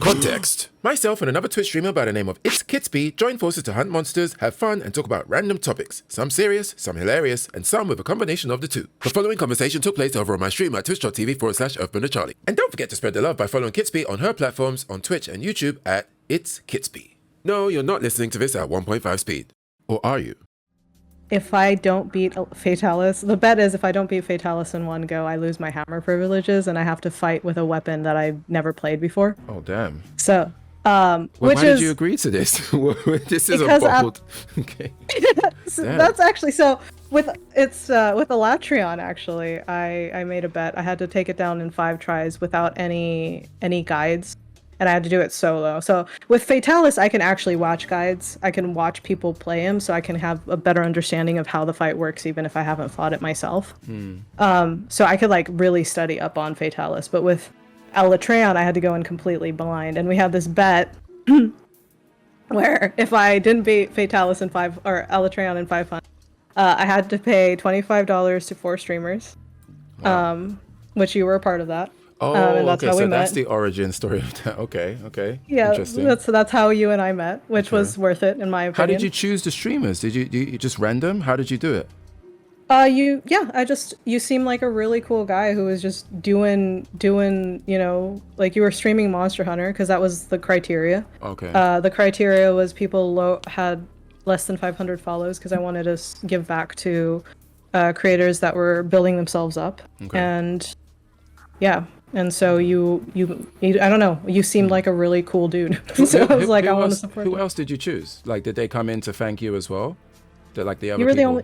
Context. Myself and another Twitch streamer by the name of Kitspy join forces to hunt monsters, have fun, and talk about random topics. Some serious, some hilarious, and some with a combination of the two. The following conversation took place over on my stream at twitch.tv/EarthBender. And don't forget to spread the love by following Kitspy on her platforms on Twitch and YouTube at It's Kitspy. No, you're not listening to this at 1.5 speed. Or are you? If I don't beat Fatalis, the bet is if I don't beat Fatalis in one go, I lose my hammer privileges and I have to fight with a weapon that I've never played before. Oh, damn. So, why did you agree to this? This is a bold... Okay. So that's actually, so with Elatrion, actually, I made a bet. I had to take it down in 5 tries without any guides. And I had to do it solo. So with Fatalis, I can actually watch guides. I can watch people play him, so I can have a better understanding of how the fight works, even if I haven't fought it myself. So I could like really study up on Fatalis. But with Elatrion, I had to go in completely blind. And we had this bet where if I didn't beat Fatalis in 5 or Elatrion in 5 fun, I had to pay $25 to 4 streamers, which you were a part of that. Oh, and that's okay, how we so met. that's the origin story of that. Okay. Yeah, Interesting. that's how you and I met, which was worth it in my opinion. How did you choose the streamers? Did you just random? How did you do it? You seem like a really cool guy who was just doing, you know, like you were streaming Monster Hunter because that was the criteria. Okay. The criteria was people had less than 500 follows because I wanted to give back to creators that were building themselves up. Okay. And yeah. And so you I don't know, you seemed like a really cool dude. So I was like, I want to support Who you. else did you choose? Like, did they come in to thank you as well? Like the other You were people? the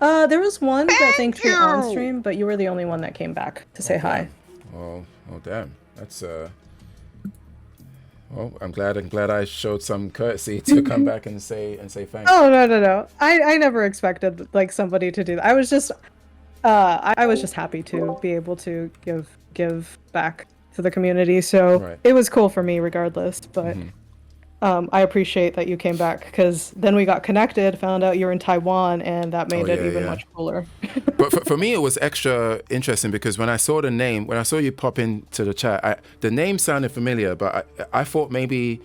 only... there was one that thanked me on stream, but you were the only one that came back to say hi. Oh damn. That's well, I'm glad I showed some courtesy to come back and say thanks. Oh no. I never expected like somebody to do that. I was just happy to be able to give back to the community. So It was cool for me regardless, but I appreciate that you came back because then we got connected, found out you were in Taiwan, and that made it even much cooler. But for me, it was extra interesting because when I saw the name, when I saw you pop into the chat, the name sounded familiar, but I thought maybe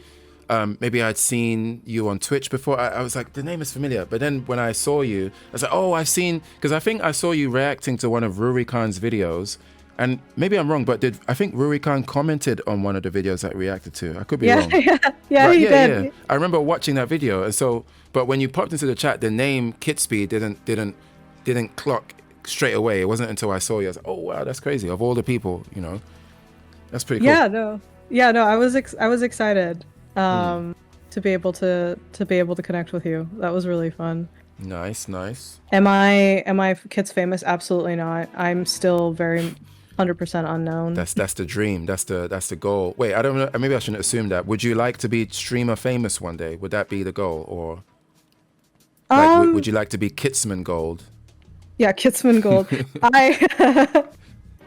I'd seen you on Twitch before. I was like, the name is familiar. But then when I saw you, I was like, oh, I've seen, because I think I saw you reacting to one of Rurikan's videos. And maybe I'm wrong, but I think Rurikan commented on one of the videos that I reacted to? I could be wrong. Yeah, he did. Yeah. I remember watching that video. And so, but when you popped into the chat, the name Kitspy didn't clock straight away. It wasn't until I saw you. I was like, oh wow, that's crazy. Of all the people, you know, that's pretty cool. Yeah, no. I was excited to be able to connect with you. That was really fun. Nice. Am I Kids famous? Absolutely not. I'm still very 100% unknown. That's the dream. That's the goal. Wait, I don't know. Maybe I shouldn't assume that. Would you like to be streamer famous one day? Would that be the goal, or like would you like to be Kitsman Gold? Yeah, Kitsman Gold.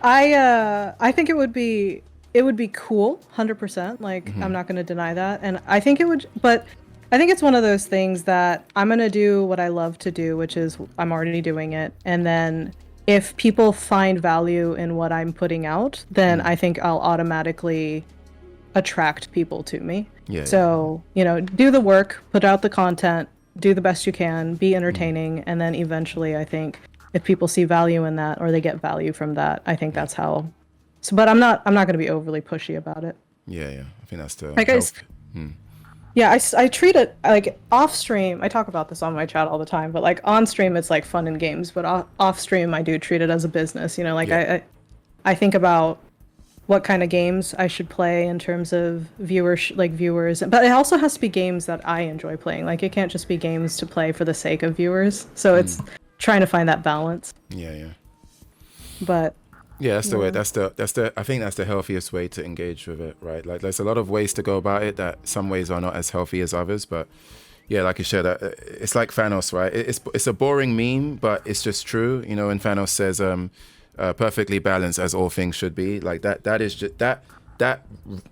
I think it would be cool, 100%. Like I'm not going to deny that, and I think it would. But I think it's one of those things that I'm going to do what I love to do, which is I'm already doing it, and then if people find value in what I'm putting out, then I think I'll automatically attract people to me. Yeah. So, you know, do the work, put out the content, do the best you can, be entertaining, and then eventually I think if people see value in that or they get value from that, I think that's how. So, but I'm not going to be overly pushy about it. Yeah. I think that's the Yeah, I treat it like off stream. I talk about this on my chat all the time, but like on stream, it's like fun and games. But off stream, I do treat it as a business. You know, like I think about what kind of games I should play in terms of viewers. But it also has to be games that I enjoy playing. Like it can't just be games to play for the sake of viewers. So it's trying to find that balance. Yeah. But. Yeah, that's the way. That's the. I think that's the healthiest way to engage with it, right? Like, there's a lot of ways to go about it. That some ways are not as healthy as others, but yeah, like you said, it's like Thanos, right? It's a boring meme, but it's just true, you know. And Thanos says, "Perfectly balanced as all things should be." Like that. That is just that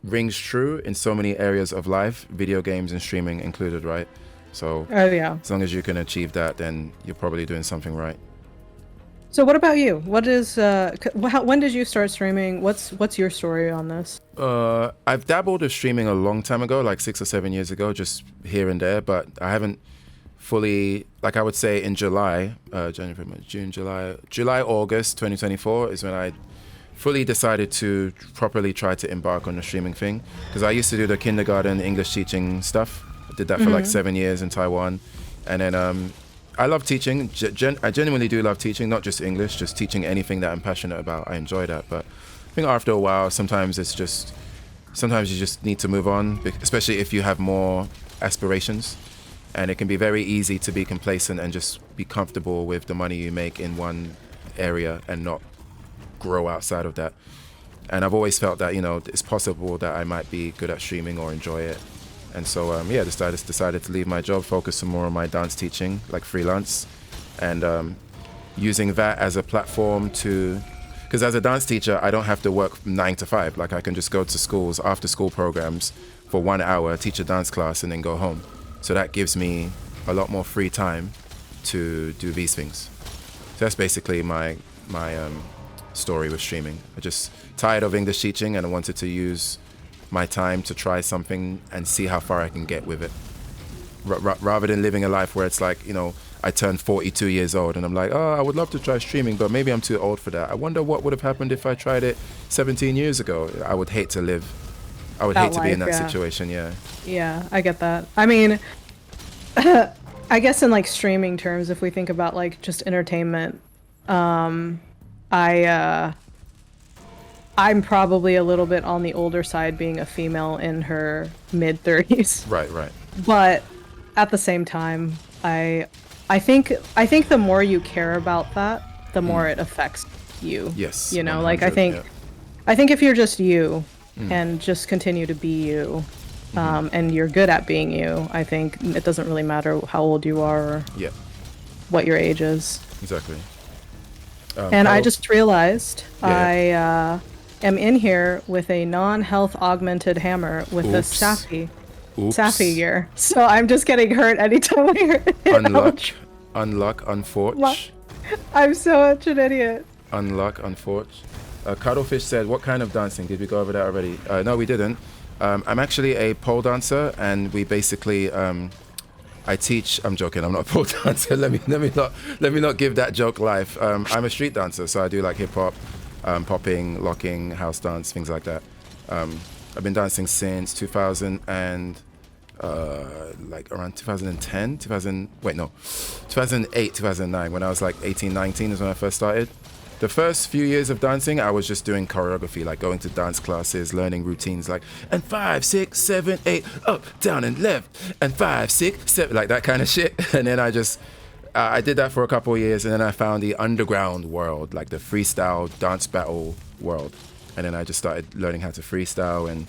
rings true in so many areas of life, video games and streaming included, right? So yeah. as long as you can achieve that, then you're probably doing something right. So what about you? What is when did you start streaming? What's your story on this? I've dabbled with streaming a long time ago, like 6 or 7 years ago, just here and there, but I haven't fully, like I would say in July, January, February, June, July, August 2024 is when I fully decided to properly try to embark on the streaming thing. Because I used to do the kindergarten English teaching stuff. I did that for like 7 years in Taiwan. And then I love teaching. I genuinely do love teaching, not just English, just teaching anything that I'm passionate about. I enjoy that. But I think after a while, sometimes you just need to move on, especially if you have more aspirations. And it can be very easy to be complacent and just be comfortable with the money you make in one area and not grow outside of that. And I've always felt that, it's possible that I might be good at streaming or enjoy it. And so, decided to leave my job, focus some more on my dance teaching, like freelance, and using that as a platform because as a dance teacher, I don't have to work 9 to 5. Like I can just go to schools, after school programs for 1 hour, teach a dance class, and then go home. So that gives me a lot more free time to do these things. So that's basically my story with streaming. I just tired of English teaching and I wanted to use my time to try something and see how far I can get with it. Rather than living a life where it's like, I turned 42 years old and I'm like, oh, I would love to try streaming, but maybe I'm too old for that. I wonder what would have happened if I tried it 17 years ago. I would hate to live. I would hate to be in that situation, yeah. Yeah, I get that. I mean, I guess in like streaming terms, if we think about like just entertainment, I'm probably a little bit on the older side, being a female in her mid-30s. Right. But at the same time, I think the more you care about that, the more it affects you. Yes. Like I think if you're just you and just continue to be you, and you're good at being you, I think it doesn't really matter how old you are or what your age is. Exactly. And I just realized I am in here with a non-health augmented hammer with a Safi gear. So I'm just getting hurt anytime I hear it. Unluck, unforge. I'm so much an idiot. Unluck, unforge. Cuddlefish said, what kind of dancing? Did we go over that already? No, we didn't. I'm actually a pole dancer, and we basically I teach. I'm joking. I'm not a pole dancer. Let me not give that joke life. I'm a street dancer, so I do like hip hop, popping, locking, house dance, things like that. I've been dancing since 2000 and like around 2010, 2008, 2009. When I was like 18, 19 is when I first started. The first few years of dancing, I was just doing choreography, like going to dance classes, learning routines, like, and 5, 6, 7, 8, up, down, and left, and 5, 6, 7, like that kind of shit. And then I did that for a couple of years, and then I found the underground world, like the freestyle dance battle world. And then I just started learning how to freestyle, and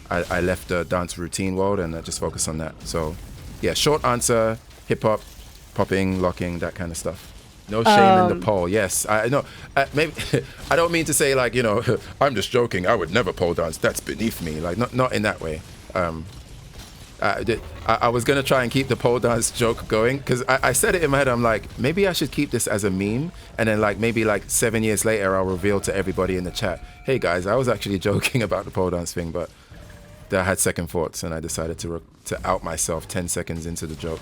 I left the dance routine world, and I just focused on that. So, yeah, short answer, hip hop, popping, locking, that kind of stuff. No shame in the pole. Yes, I know. Maybe I don't mean to say like I'm just joking. I would never pole dance. That's beneath me. Like not in that way. I was gonna try and keep the pole dance joke going because I said it in my head. I'm like, maybe I should keep this as a meme, and then like maybe like 7 years later I'll reveal to everybody in the chat, hey guys, I was actually joking about the pole dance thing, but I had second thoughts and I decided to out myself 10 seconds into the joke.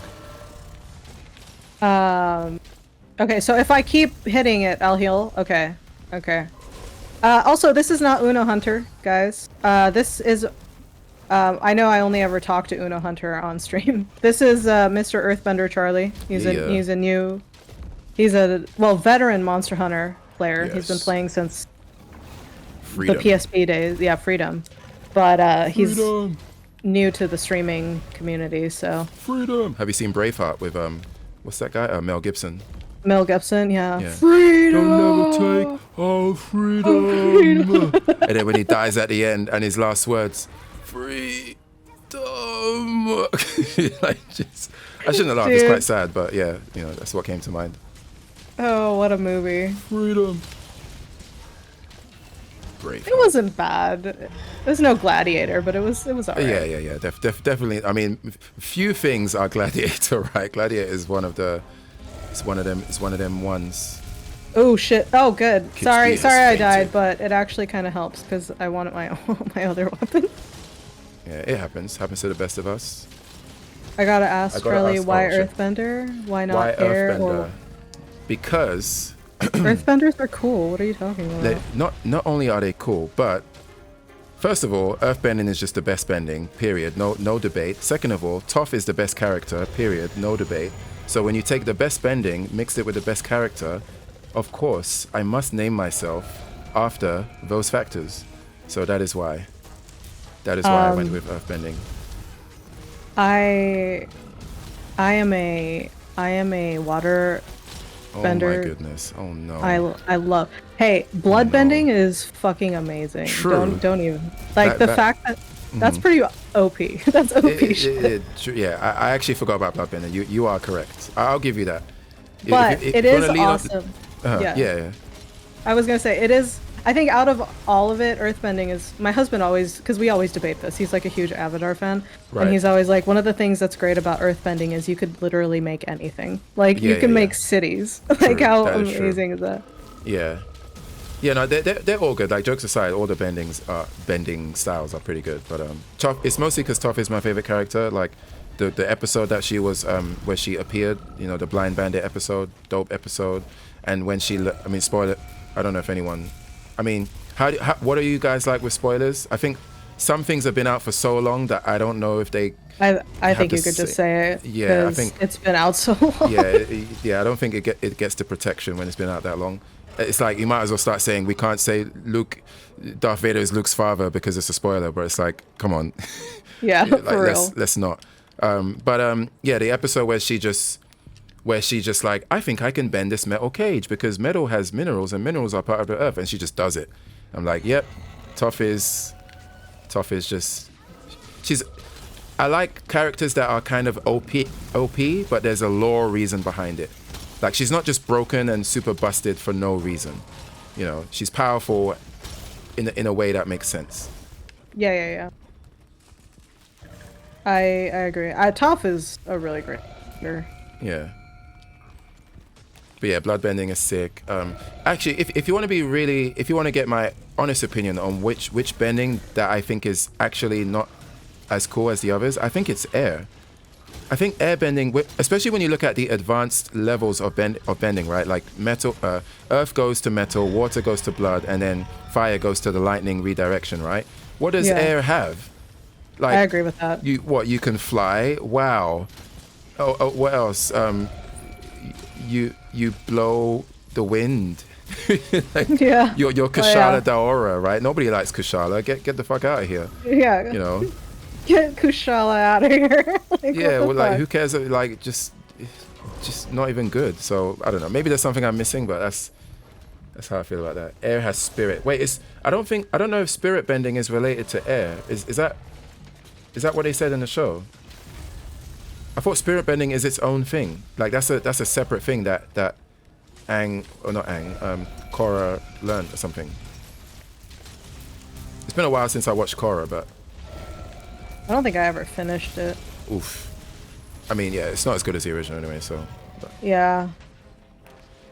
Okay, so if I keep hitting it, I'll heal. Okay. Also, this is not Uno Hunter, guys. This is... I know I only ever talk to Uno Hunter on stream. This is Mr. Earthbender Charlie. He's a veteran Monster Hunter player. Yes. He's been playing since Freedom. The PSP days. Yeah, Freedom. But he's new to the streaming community, so... Freedom! Have you seen Braveheart with, what's that guy? Mel Gibson. Mel Gibson, yeah. Freedom! Don't never take our freedom! And then when he dies at the end, and his last words, freedom! Like, I shouldn't have laughed, it's quite sad, but yeah, that's what came to mind. Oh, what a movie. Freedom. Brave. It wasn't bad. There's no Gladiator, but it was alright. Yeah. Definitely. I mean, few things are Gladiator, right? Gladiator is one of them ones. Oh shit. Oh good. Kitspy has Sorry I fainted. died, but it actually kind of helps because I wanted my my other weapon. Yeah, it happens. Happens to the best of us. I gotta I ask gotta Charlie, ask. why Oh shit. Earthbender? Why not Why air or Earthbender? Because Earthbenders are cool. What are you talking about? not only are they cool, but first of all, Earthbending is just the best bending. Period. No debate. Second of all, Toph is the best character. Period. No debate. So when you take the best bending, mix it with the best character, of course, I must name myself after those factors. So that is why. That is why I went Um, with Earthbending. I I am a water Oh my bender. goodness. Oh I no. I love. Hey, Oh no. bloodbending is fucking amazing. True. Don't even like That the that. fact that that's pretty OP. That's OP shit. Yeah, I actually forgot about Bloodbender. You are correct. I'll give you that. But it If you want is to lead on, awesome. Yeah. yeah. I was gonna say it is. I think out of all of it, Earthbending is. My husband always, because we always debate this. He's like a huge Avatar fan, and Right. he's always like, one of the things that's great about Earthbending is you could literally make anything. Like Yeah, you yeah, can yeah. make cities. Like True. how That is true. amazing is that? Yeah. Yeah, no, they're all good. Like jokes aside, all the bending styles are pretty good. But Toph, it's mostly because Toph is my favorite character. Like the episode that she was where she appeared, you know, the Blind Bandit episode, dope episode, and when I mean, spoiler. I don't know if anyone. I mean, what are you guys like with spoilers? I think some things have been out for so long that I don't know if they I have think the you could just same. say it Yeah, I because think it's been out so long. yeah, I don't think it gets the protection when it's been out that long. It's like you might as well start saying we can't say Darth Vader is Luke's father because it's a spoiler, but it's like, come on, Yeah, yeah, like for real. let's not. Yeah, the episode where she just like, I think I can bend this metal cage because metal has minerals and minerals are part of the earth, and she just does it. I'm like, yep, Toph is just she's. I like characters that are kind of OP, but there's a lore reason behind it. Like she's not just broken and super busted for no reason. You know, she's powerful in a way that makes sense. Yeah. I agree. Toph is a really great actor. Yeah. But yeah, bloodbending is sick. Actually, if you want to be really, if you want to get my honest opinion on which bending that I think is actually not as cool as the others, I think it's air. I think airbending, especially when you look at the advanced levels of bending, right? Like metal, earth goes to metal, water goes to blood, and then fire goes to the lightning redirection, right? What does Yeah, air have? I Like, agree with that. you can fly? Wow. What else? You blow the wind. Like, Yeah. you're Oh, yeah. Kushala Daora, right? Nobody likes Kushala. Get the fuck out of here. Yeah. You know? Get Kushala out of here. Like, what Yeah, the well, like, fuck? who cares? Like, just not even good. So I don't know. Maybe there's something I'm missing, but that's how I feel about that. Air has spirit. Wait, I don't know if spirit bending is related to air. Is that what they said in the show? I thought spirit bending is its own thing. Like that's a separate thing that Korra learned or something. It's been a while since I watched Korra, but I don't think I ever finished it. oof. I mean, yeah, it's not as good as the original anyway. So, but Yeah.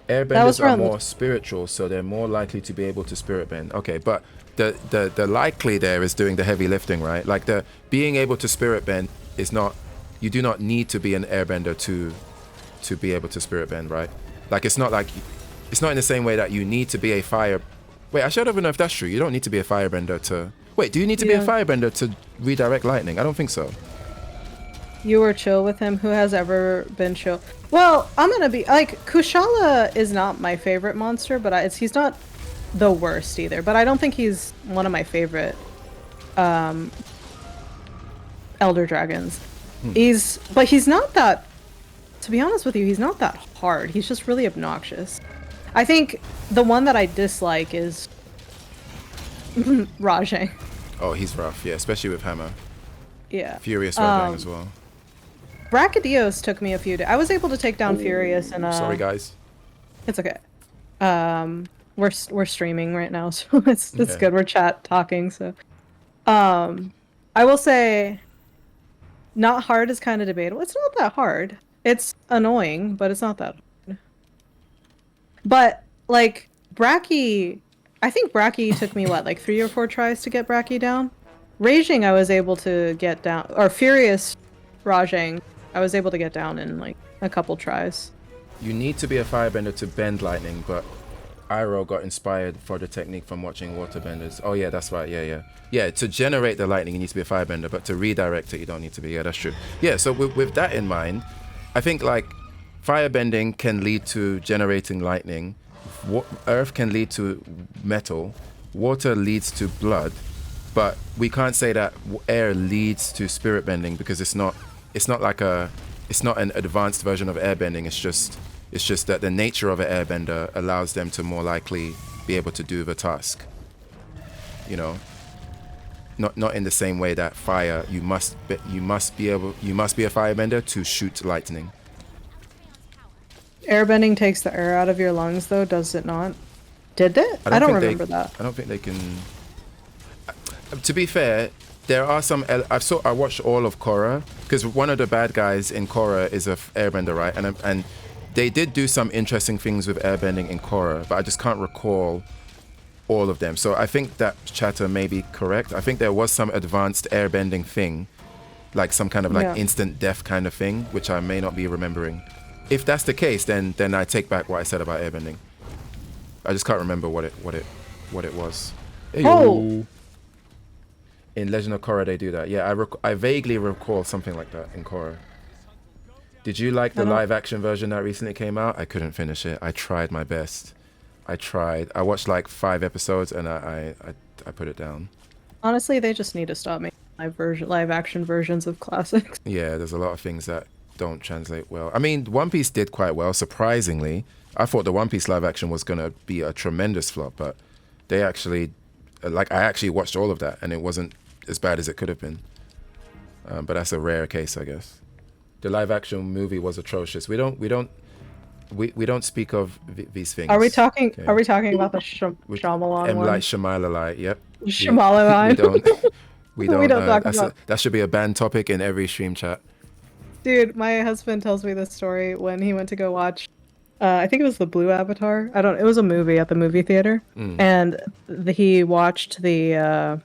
That was airbenders are around the more spiritual, so they're more likely to be able to spirit bend. Okay, but the likely there is doing the heavy lifting, right? Like the being able to spirit bend is not. You do not need to be an airbender to be able to spirit bend, right? Like it's not in the same way that you need to be a fire. Wait, actually, I don't even know if that's true. You don't need to be a firebender to. Wait, do you need to be a Yeah. firebender to redirect lightning? I don't think so. You were chill with him. Who has ever been chill? Well, I'm gonna be like Kushala is not my favorite monster, but he's not the worst either. But I don't think he's one of my favorite elder dragons. He's not that. To be honest with you, he's not that hard. He's just really obnoxious. I think the one that I dislike is Rajang. Oh, he's rough, yeah, especially with hammer. Yeah. Furious Redbang as well. Brachydios took me a few days. I was able to take down Furious and Sorry, guys. it's okay. We're streaming right now, so it's Okay. good. We're talking, so I will say not hard is kind of debatable. It's not that hard. It's annoying, but it's not that hard. But like Bracky, I think Bracky took me what, like 3 or 4 tries to get Bracky down. Raging, I was able to get down, or Furious Rajang, I was able to get down in like a couple tries. You need to be a firebender to bend lightning, but Iroh got inspired for the technique from watching waterbenders. Oh yeah, that's right. Yeah. To generate the lightning, you need to be a firebender, but to redirect it, you don't need to be. Yeah, that's true. Yeah. So with that in mind, I think like firebending can lead to generating lightning. Earth can lead to metal. Water leads to blood, but we can't say that air leads to spirit bending because it's not an advanced version of airbending. It's just that the nature of an airbender allows them to more likely be able to do the task. You know, not in the same way that fire. You must be a firebender to shoot lightning. Airbending takes the air out of your lungs, though, does it not? Did it? I don't remember that. I don't think they can. To be fair, there are some. I watched all of Korra because one of the bad guys in Korra is a airbender, right? And they did do some interesting things with airbending in Korra, but I just can't recall all of them. So I think that chatter may be correct. I think there was some advanced airbending thing, like some kind of like instant death kind of thing, which I may not be remembering. If that's the case, then I take back what I said about airbending. I just can't remember what it was. Oh. In Legend of Korra, they do that. Yeah, I vaguely recall something like that in Korra. Did you like the live action version that recently came out? I couldn't finish it. I tried my best. I watched like 5 episodes and I put it down. Honestly, they just need to stop making live action versions of classics. Yeah, there's a lot of things that don't translate well. I mean, One Piece did quite well, surprisingly. I thought the One Piece live action was going to be a tremendous flop, but they actually, I actually watched all of that and it wasn't as bad as it could have been. But that's a rare case, I guess. The live action movie was atrocious. We don't speak of these things. Are we talking? Okay. Are we talking about the Shyamalan one? Night Shamaylalai. Yep. Shyamalan. We don't talk about. That should be a banned topic in every stream chat. Dude, my husband tells me this story when he went to go watch. I think it was the Blue Avatar. It was a movie at the movie theater, and he watched the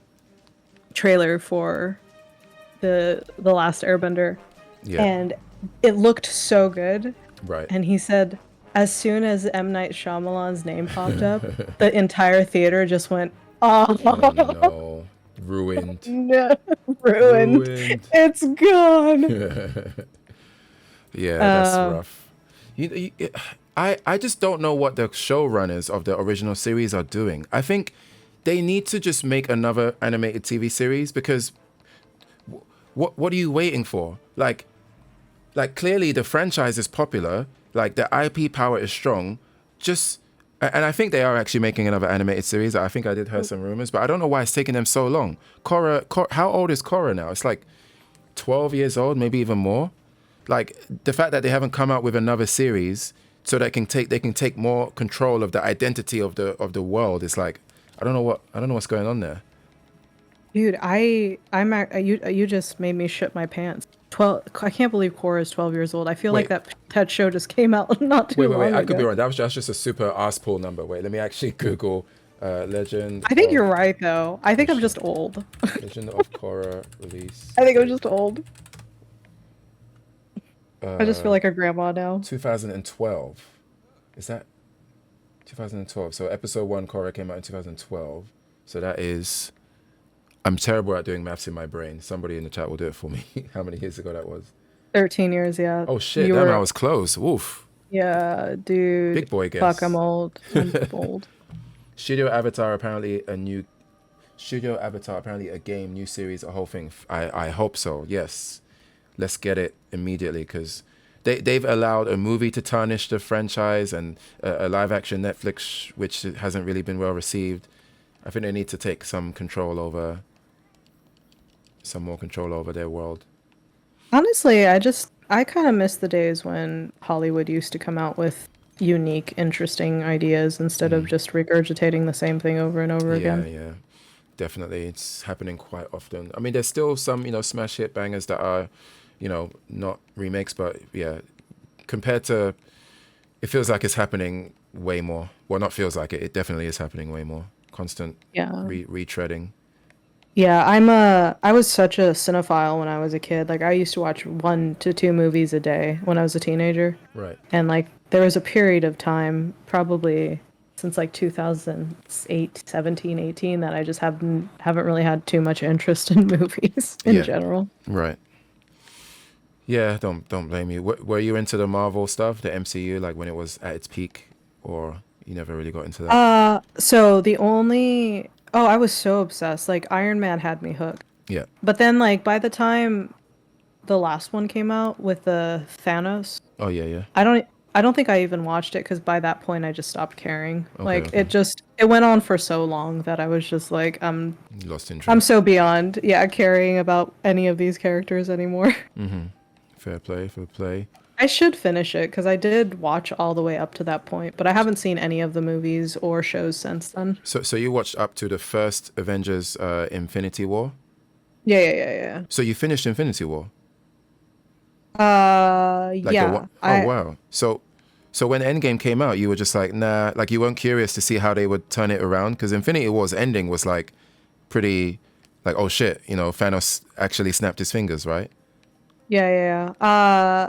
trailer for the Last Airbender, and it looked so good. Right. And he said, as soon as M. Night Shyamalan's name popped up, the entire theater just went, oh no. Ruined. No, ruined. It's gone. Yeah, that's rough. I just don't know what the showrunners of the original series are doing. I think they need to just make another animated TV series because what are you waiting for? Like clearly the franchise is popular. Like the IP power is strong. And I think they are actually making another animated series. I think I did hear some rumors, but I don't know why it's taking them so long. Korra, how old is Korra now? It's like 12 years old, maybe even more. Like the fact that they haven't come out with another series so they can take more control of the identity of the world. It's like I don't know what's going on there. Dude, you just made me shit my pants. 12. I can't believe Korra is 12 years old. I feel like that show just came out not too long ago. I could be wrong. That's just a super ass pool number. Wait, let me actually Google Legend. I think you're right though. I think I'm just old. Legend of Korra release. I think I'm just old. I just feel like a grandma now. 2012. Is that 2012? So episode 1 Korra came out in 2012. So that is. I'm terrible at doing maths in my brain. Somebody in the chat will do it for me. How many years ago that was? 13 years, yeah. Oh shit, damn, I was close. Oof. Yeah, dude. Big boy guess. Fuck, I'm old. I'm old. Studio Avatar apparently a game, new series, a whole thing. I hope so. Yes. Let's get it immediately because they've allowed a movie to tarnish the franchise and a live action Netflix which hasn't really been well received. I think they need to take some more control over their world. Honestly, I kind of miss the days when Hollywood used to come out with unique, interesting ideas instead of just regurgitating the same thing over and over again. Yeah, definitely. It's happening quite often. I mean, there's still some, smash hit bangers that are, not remakes, but yeah, compared to, it feels like it's happening way more. Well, not feels like it. It definitely is happening way more. Constant Yeah. retreading. Yeah, I was such a cinephile when I was a kid. Like I used to watch 1 to 2 movies a day when I was a teenager. Right. And like there was a period of time, probably since like 2008, 17, 18, that I just haven't really had too much interest in movies in general. Right. Yeah, don't blame you. Were you into the Marvel stuff, the MCU, like when it was at its peak, or you never really got into that? So I was so obsessed. Like Iron Man had me hooked. Yeah. But then like by the time the last one came out with the Thanos, Oh yeah. I don't think I even watched it because by that point I just stopped caring. Okay, Like okay. it went on for so long that I was just like You lost interest. I'm so beyond caring about any of these characters anymore. Fair play. I should finish it because I did watch all the way up to that point, but I haven't seen any of the movies or shows since then. So you watched up to the first Avengers Infinity War? Yeah. So you finished Infinity War? Yeah. Wow. So when Endgame came out, you were just like, nah, like you weren't curious to see how they would turn it around? Because Infinity War's ending was like pretty, like, oh shit, Thanos actually snapped his fingers, right? Yeah.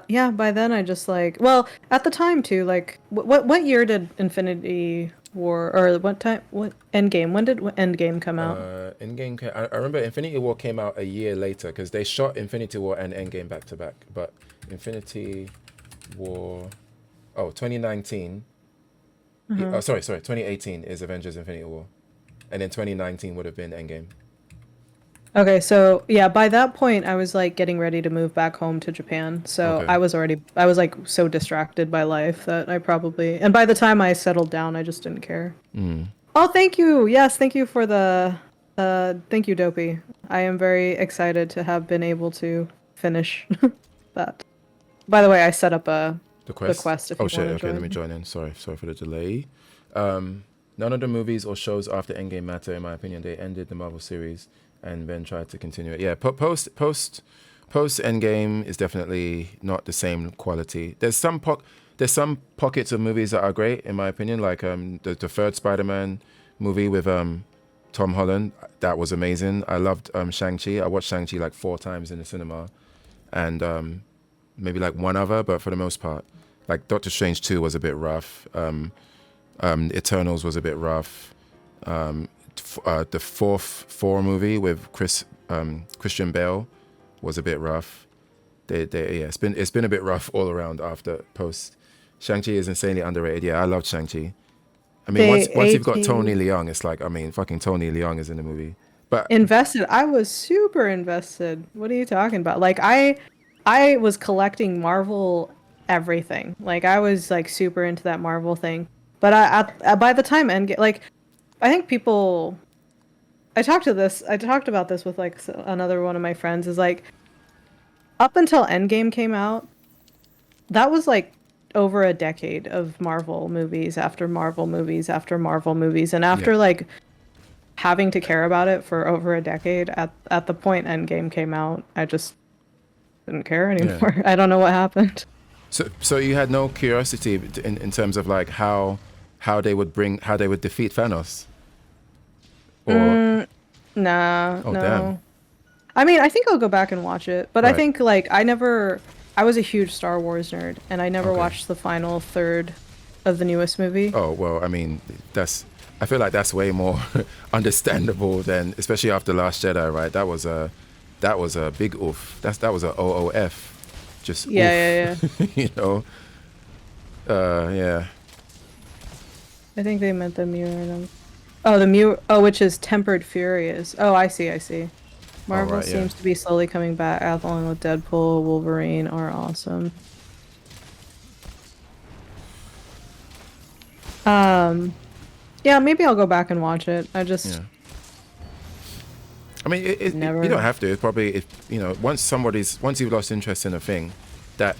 Yeah, by then I just like, well, at the time too, like what year did Infinity War or what Endgame? When did Endgame come out? I remember Infinity War came out a year later because they shot Infinity War and Endgame back to back. But Infinity War, 2019. Oh, sorry, 2018 is Avengers Infinity War. And then 2019 would have been Endgame. Okay, so yeah, by that point I was like getting ready to move back home to Japan. So Okay. I was like so distracted by life that and by the time I settled down, I just didn't care. Oh, thank you. Yes, thank you for thank you, Dopey. I am very excited to have been able to finish that. By the way, I set up the quest if you Oh want shit, to okay, let me join in. Sorry for the delay. None of the movies or shows after Endgame matter, in my opinion. They ended the Marvel series and then tried to continue it. Yeah, post Endgame is definitely not the same quality. There's some pockets of movies that are great, in my opinion, like the third Spider-Man movie with Tom Holland. That was amazing. I loved Shang-Chi. I watched Shang-Chi like 4 times in the cinema, and maybe like one other, but for the most part, like Doctor Strange 2 was a bit rough. Eternals was a bit rough. The fourth Thor movie with Christian Bale was a bit rough. It's been a bit rough all around after post. Shang-Chi is insanely underrated. Yeah, I loved Shang-Chi. I mean, once you've got Tony Leung, it's like, I mean, fucking Tony Leung is in the movie. But invested. I was super invested. What are you talking about? Like I was collecting Marvel everything. Like I was like super into that Marvel thing. But by the time Endgame, like I think people I talked about this with like another one of my friends is like up until Endgame came out, that was like over a decade of Marvel movies after Marvel movies after Marvel movies, and after like having to care about it for over a decade, at the point Endgame came out, I just didn't care anymore. Yeah. I don't know what happened. So you had no curiosity in terms of like how they would defeat Thanos? Or nah. Oh, no. Damn. I mean, I think I'll go back and watch it, but Right. I think like I was a huge Star Wars nerd, and I never watched the final third of the newest movie. Oh, well, I mean, I feel like that's way more understandable than, especially after Last Jedi, right? That was a big oof. That was a OOF. Just yeah. you know. Yeah. I think they meant the Muir. Oh, the Muir. Oh, which is Tempered Furious. Oh, I see. Marvel seems to be slowly coming back, along with Deadpool, Wolverine are awesome. Yeah, maybe I'll go back and watch it. I mean, you don't have to. It's probably, once you've lost interest in a thing, that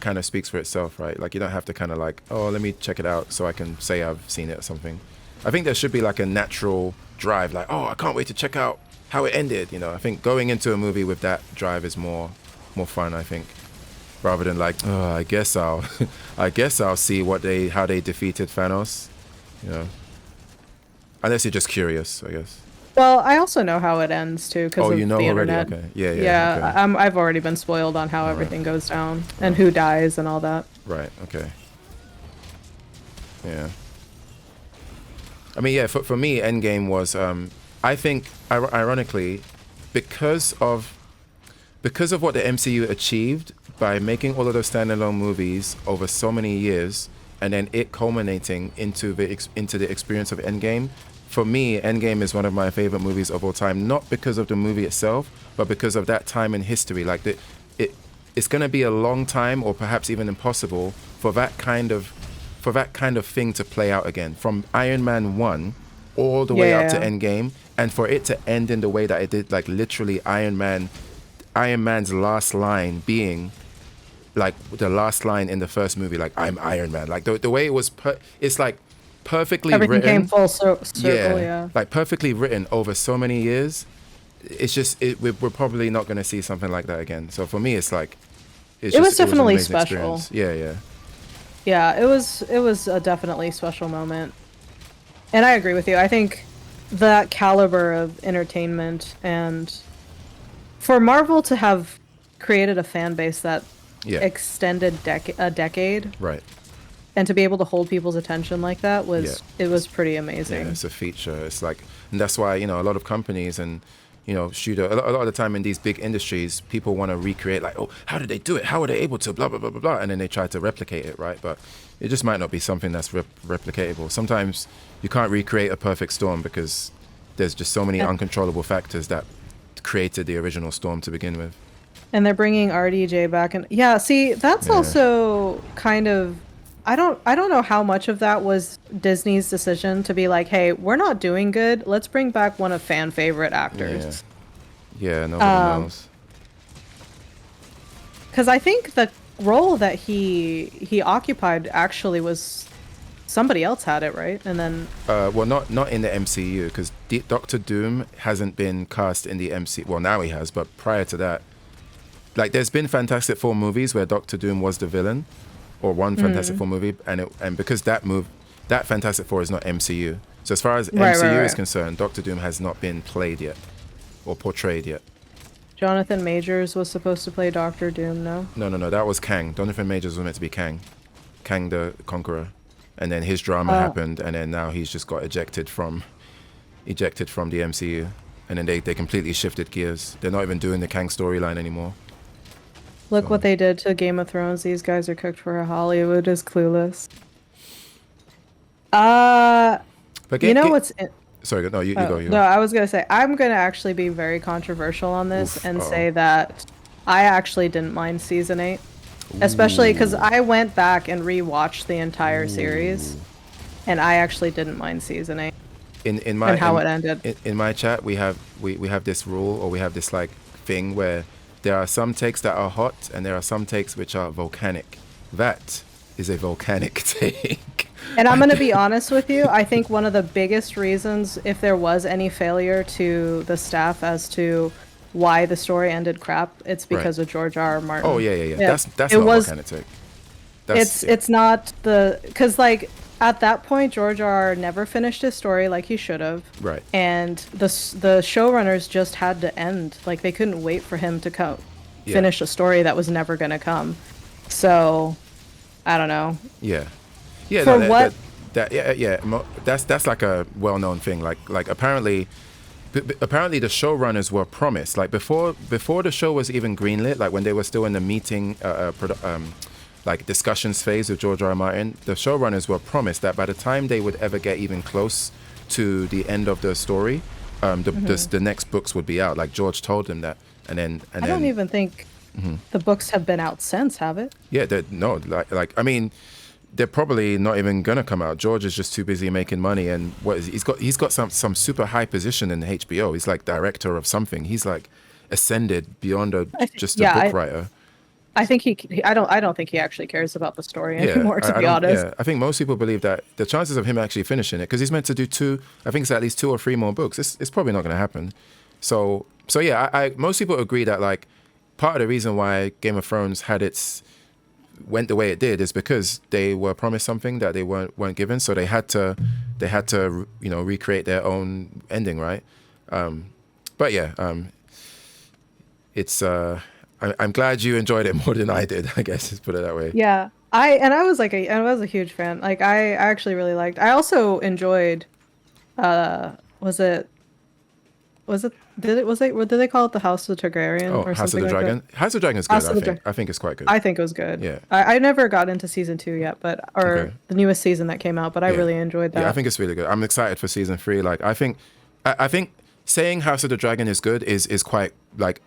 kind of speaks for itself, right? Like, you don't have to kind of like, oh, let me check it out so I can say I've seen it or something. I think there should be like a natural drive, like, oh, I can't wait to check out how it ended. I think going into a movie with that drive is more fun, I think. rather than like, oh, I guess I'll, I guess I'll see how they defeated Thanos, you know. Unless you're just curious, I guess. Well, I also know how it ends too because of You know the already? internet. Okay. Yeah, yeah. Yeah, Okay. I've already been spoiled on how everything goes down and who dies and all that. Right. Okay. Yeah. I mean, yeah. For me, Endgame was. I think, ironically, because of what the MCU achieved by making all of those standalone movies over so many years, and then it culminating into the experience of Endgame. For me, Endgame is one of my favorite movies of all time. Not because of the movie itself, but because of that time in history. Like it's gonna be a long time, or perhaps even impossible, for that kind of thing to play out again. From Iron Man 1 all the way up to Endgame, and for it to end in the way that it did, like literally Iron Man's last line being like the last line in the first movie, like I'm Iron Man. Like the way it was it's like perfectly Everything written. came full circle, yeah. Like perfectly written over so many years. It's just we're probably not going to see something like that again. So for me, it's like it was definitely special. Experience. Yeah. Yeah, it was a definitely special moment. And I agree with you. I think that caliber of entertainment, and for Marvel to have created a fan base that extended a decade, right, and to be able to hold people's attention like that it was pretty amazing. Yeah, it's a feature. It's like, and that's why, you know, a lot of companies and, you know, a lot of the time in these big industries, people want to recreate, like, oh, how did they do it? How were they able to blah, blah, blah, blah, blah. And then they try to replicate it, right? But it just might not be something that's replicatable. Sometimes you can't recreate a perfect storm because there's just so many uncontrollable factors that created the original storm to begin with. And they're bringing RDJ back. And yeah, see, that's also kind of, I don't know how much of that was Disney's decision to be like, hey, we're not doing good. Let's bring back one of fan favorite actors. Yeah, nobody knows. Because I think the role that he occupied actually was somebody else had it, right? And then well, not in the MCU, because Doctor Doom hasn't been cast in the MCU. Well, now he has, but prior to that, like, there's been Fantastic Four movies where Doctor Doom was the villain, or one Fantastic Four movie, and because that Fantastic Four is not MCU. So as far as MCU is concerned, Doctor Doom has not been played yet or portrayed yet. Jonathan Majors was supposed to play Doctor Doom, no? No. That was Kang. Jonathan Majors was meant to be Kang the Conqueror, and then his drama happened, and then now he's just got ejected from the MCU, and then they completely shifted gears. They're not even doing the Kang storyline anymore. Look what they did to Game of Thrones. These guys are cooked for Hollywood is clueless. What's... Sorry, no, you go. No, I was going to say, I'm going to actually be very controversial on this say that I actually didn't mind Season 8. Especially because I went back and rewatched the entire series, and I actually didn't mind Season 8. In how it ended. In my chat, we have this rule, or we have this like thing where there are some takes that are hot, and there are some takes which are volcanic. That is a volcanic take. And I'm going to be honest with you. I think one of the biggest reasons, if there was any failure to the staff as to why the story ended crap, it's because of George R.R. Martin. Oh, yeah. That's not a volcanic take. It's not because, like, at that point, George R.R. never finished his story like he should have. Right. And the showrunners just had to end. Like, they couldn't wait for him to finish a story that was never going to come. So, I don't know. Yeah. That's like a well-known thing. Like apparently the showrunners were promised, like before the show was even greenlit, like when they were still in the meeting like discussions phase with George R.R. Martin, the showrunners were promised that by the time they would ever get even close to the end of the story, the next books would be out. Like George told them that, and then I don't even think the books have been out since, have it? Yeah, I mean, they're probably not even gonna come out. George is just too busy making money, and he's got some super high position in HBO. He's like director of something. He's like ascended beyond just a book writer. I think I don't think he actually cares about the story anymore, to be honest. Yeah, I think most people believe that the chances of him actually finishing it, because he's meant to do I think it's at least 2 or 3 more books. It's probably not going to happen. So yeah, most people agree that like part of the reason why Game of Thrones went the way it did is because they were promised something that they weren't given, so they had to recreate their own ending, right? But yeah, it's I'm glad you enjoyed it more than I did, I guess, let's put it that way. Yeah, I was a huge fan. Like I actually really liked. I also enjoyed. Was it? Did they call it the House of Targaryen or House something of the like Dragon. that? House of the Dragon is good. I think it's quite good. I think it was good. Yeah. I never got into season 2 yet, or the newest season that came out, but I really enjoyed that. Yeah, I think it's really good. I'm excited for season 3. Like, I think saying House of the Dragon is good is quite like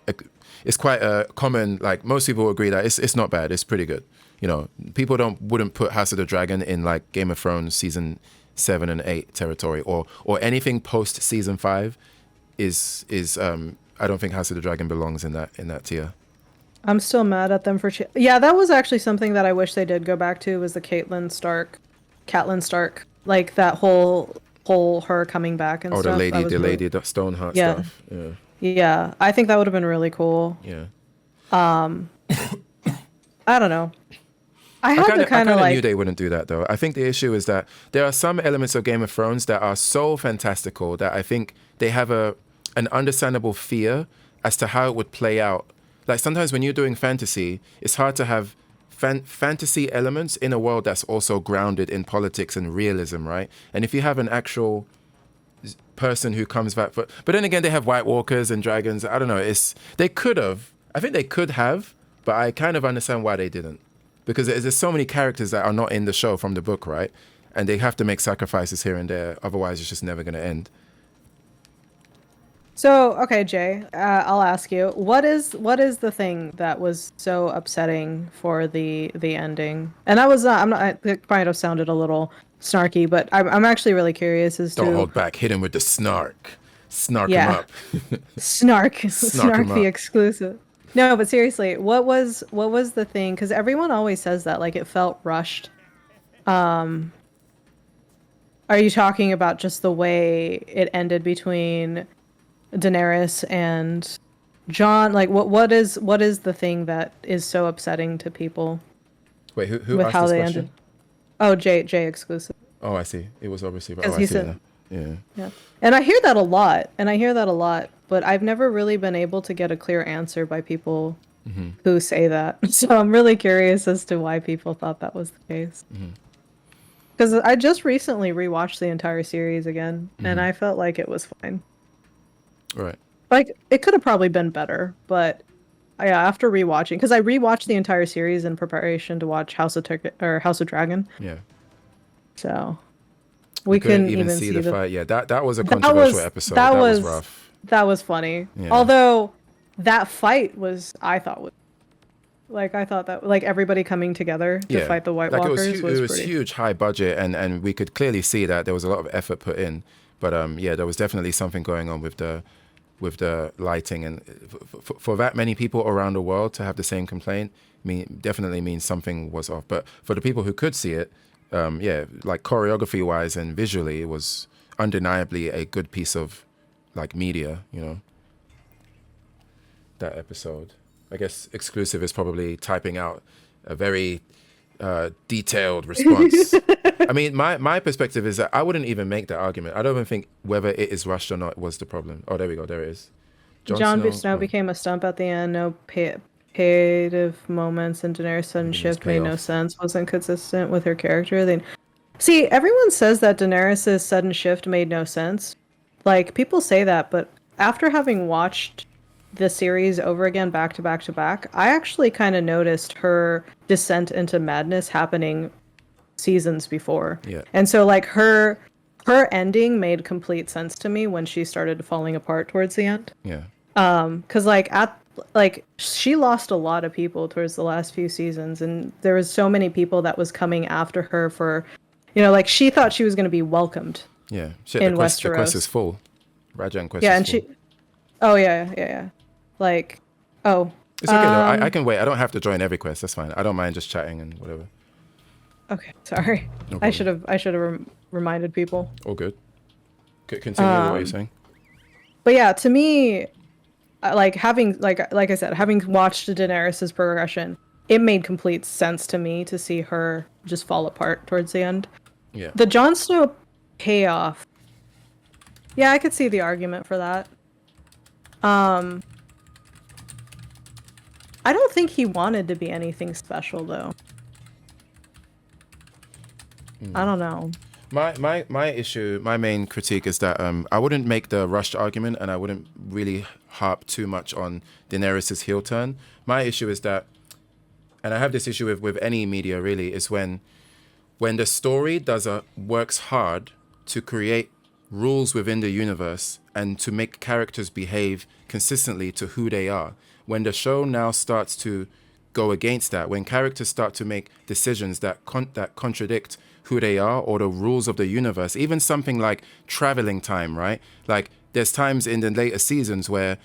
it's quite a common, like most people agree that it's not bad. It's pretty good. You know, people wouldn't put House of the Dragon in like Game of Thrones season 7 and 8 territory, or anything post season 5 is I don't think House of the Dragon belongs in that tier. I'm still mad at them for yeah, that was actually something that I wish they did go back to, was the Catelyn Stark, like that whole her coming back and stuff. The lady Stoneheart stuff. Yeah, I think that would have been really cool. Yeah. I don't know. I kind of knew they wouldn't do that, though. I think the issue is that there are some elements of Game of Thrones that are so fantastical that I think they have an understandable fear as to how it would play out. Like sometimes when you're doing fantasy, it's hard to have fantasy elements in a world that's also grounded in politics and realism, right? And if you have an actual person who comes back, but then again, they have White Walkers and dragons. I don't know. I think they could have, but I kind of understand why they didn't. Because there's so many characters that are not in the show from the book, right? And they have to make sacrifices here and there. Otherwise, it's just never going to end. So, okay, Jay, I'll ask you, what is the thing that was so upsetting for the ending? And that was it might have sounded a little snarky, but I'm actually really curious as to. Don't hold back. Hit him with the snark. Snark him up. Snark the exclusive. No, but seriously, what was the thing? Because everyone always says that, like, it felt rushed. Are you talking about just the way it ended between Daenerys and Jon? Like, what is the thing that is so upsetting to people? Wait, who asked this question? Ended? Oh, Jay exclusive. Oh, I see. It was obviously. Oh, I see. Yeah. And I hear that a lot. But I've never really been able to get a clear answer by people who say that. So I'm really curious as to why people thought that was the case. Because I just recently rewatched the entire series again, and I felt like it was fine. Right. Like, it could have probably been better, but yeah, after rewatching, because I rewatched the entire series in preparation to watch House of Dragon. Yeah. So we couldn't even see the fight. Yeah, that was a controversial episode. That was rough. That was funny. Yeah. Although that fight was, I thought that like everybody coming together to fight the White Walkers it was huge, high budget, and we could clearly see that there was a lot of effort put in. But there was definitely something going on with the lighting, and for that many people around the world to have the same complaint, definitely means something was off. But for the people who could see it, like choreography wise and visually, it was undeniably a good piece of like media, you know. That episode, I guess exclusive is probably typing out a very detailed response. I mean, my perspective is that I wouldn't even make that argument. I don't even think whether it is rushed or not was the problem. Oh, there we go. There it is. Jon Snow became a stump at the end. No creative moments, and Daenerys' sudden shift made no sense. Wasn't consistent with her character. See, everyone says that Daenerys' sudden shift made no sense. Like, people say that, but after having watched the series over again, back to back to back, I actually kind of noticed her descent into madness happening seasons before. Yeah. And so, like, her ending made complete sense to me when she started falling apart towards the end. Yeah. Because, she lost a lot of people towards the last few seasons, and there was so many people that was coming after her for, like, she thought she was going to be welcomed. Yeah, in Westeros. The quest is full. Rajan quest. Yeah, is and full. Oh yeah. Like, oh. It's okay though. I can wait. I don't have to join every quest. That's fine. I don't mind just chatting and whatever. Okay, sorry. No, I should have reminded people. All good. Continue what you're saying. But yeah, to me, like having like I said, having watched Daenerys's progression, it made complete sense to me to see her just fall apart towards the end. Yeah. The Jon Snow payoff. Yeah, I could see the argument for that. I don't think he wanted to be anything special though. I don't know. My issue, my main critique is that I wouldn't make the rushed argument, and I wouldn't really harp too much on Daenerys' heel turn. My issue is that, and I have this issue with any media really, is when the story works hard to create rules within the universe and to make characters behave consistently to who they are. When the show now starts to go against that, when characters start to make decisions that contradict who they are or the rules of the universe, even something like traveling time, right? Like there's times in the later seasons where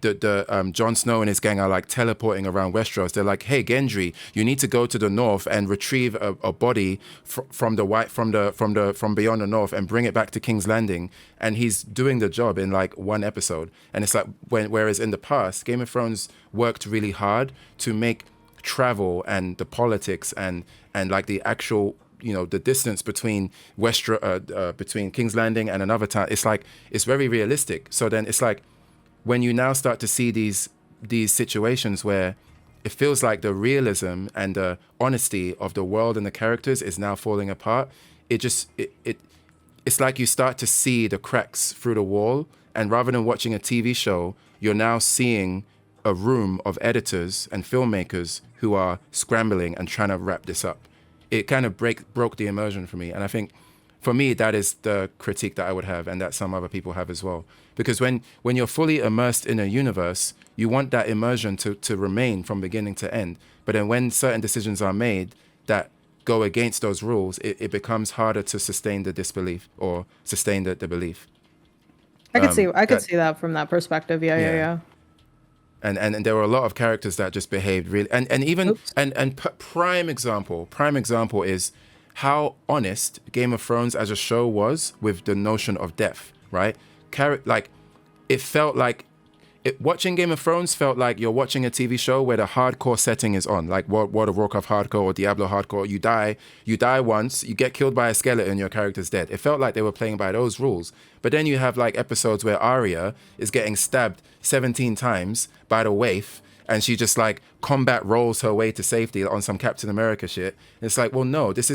the Jon Snow and his gang are like teleporting around Westeros. They're like, "Hey, Gendry, you need to go to the north and retrieve a body from beyond the north and bring it back to King's Landing." And he's doing the job in like one episode. And it's like whereas in the past, Game of Thrones worked really hard to make travel and the politics and like the actual, you know, the distance between between King's Landing and another town. It's like it's very realistic. So then it's like, when you now start to see these situations where it feels like the realism and the honesty of the world and the characters is now falling apart, it's like you start to see the cracks through the wall, and rather than watching a TV show, you're now seeing a room of editors and filmmakers who are scrambling and trying to wrap this up. It kind of broke the immersion for me, and I think for me, that is the critique that I would have, and that some other people have as well. Because when you're fully immersed in a universe, you want that immersion to remain from beginning to end. But then when certain decisions are made that go against those rules, it becomes harder to sustain the disbelief or sustain the belief. I could see that from that perspective. Yeah. And there were a lot of characters that just behaved really, and even Oops. and prime example is how honest Game of Thrones as a show was with the notion of death, right? Like, it felt like watching Game of Thrones felt like you're watching a TV show where the hardcore setting is on, like World of Warcraft hardcore or Diablo hardcore. You die once, you get killed by a skeleton, your character's dead. It felt like they were playing by those rules. But then you have like episodes where Arya is getting stabbed 17 times by the waif, and she just like combat rolls her way to safety on some Captain America shit. And it's like, well, no, this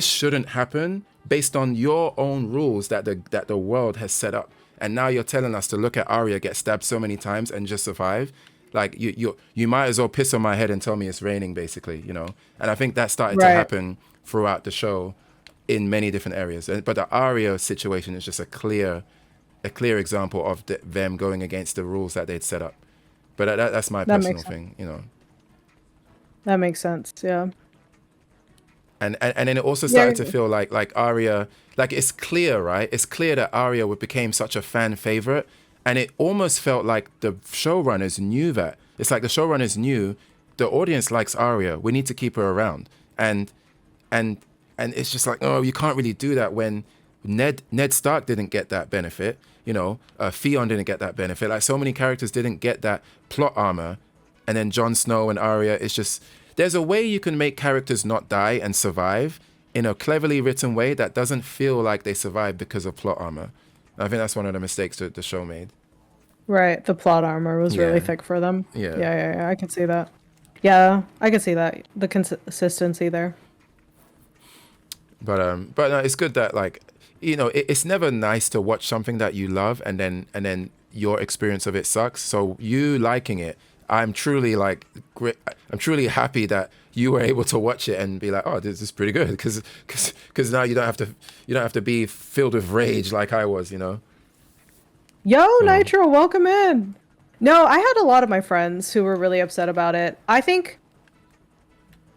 shouldn't happen based on your own rules that the world has set up. And now you're telling us to look at Arya get stabbed so many times and just survive. Like you might as well piss on my head and tell me it's raining, basically, you know. And I think that started to happen throughout the show in many different areas. But the Arya situation is just a clear example of them going against the rules that they'd set up. But that's my personal thing, you know. That makes sense, yeah. And then it also started to feel like Arya, like it's clear, right? It's clear that Arya became such a fan favorite, and it almost felt like the showrunners knew that. It's like the showrunners knew the audience likes Arya. We need to keep her around, and it's just like, oh, you can't really do that when Ned Stark didn't get that benefit, you know. Theon didn't get that benefit. Like so many characters didn't get that plot armor, and then Jon Snow and Arya. It's just, there's a way you can make characters not die and survive in a cleverly written way that doesn't feel like they survived because of plot armor. I think that's one of the mistakes that the show made. Right, the plot armor was really thick for them. Yeah, I can see that. Yeah, I can see that, the consistency there. But no, it's good that, like, you know, it's never nice to watch something that you love and then your experience of it sucks. So you liking it, I'm truly happy that you were able to watch it and be like, oh, this is pretty good, because now you don't have to be filled with rage like I was, you know. Yo, Nitro, welcome in. No, I had a lot of my friends who were really upset about it. I think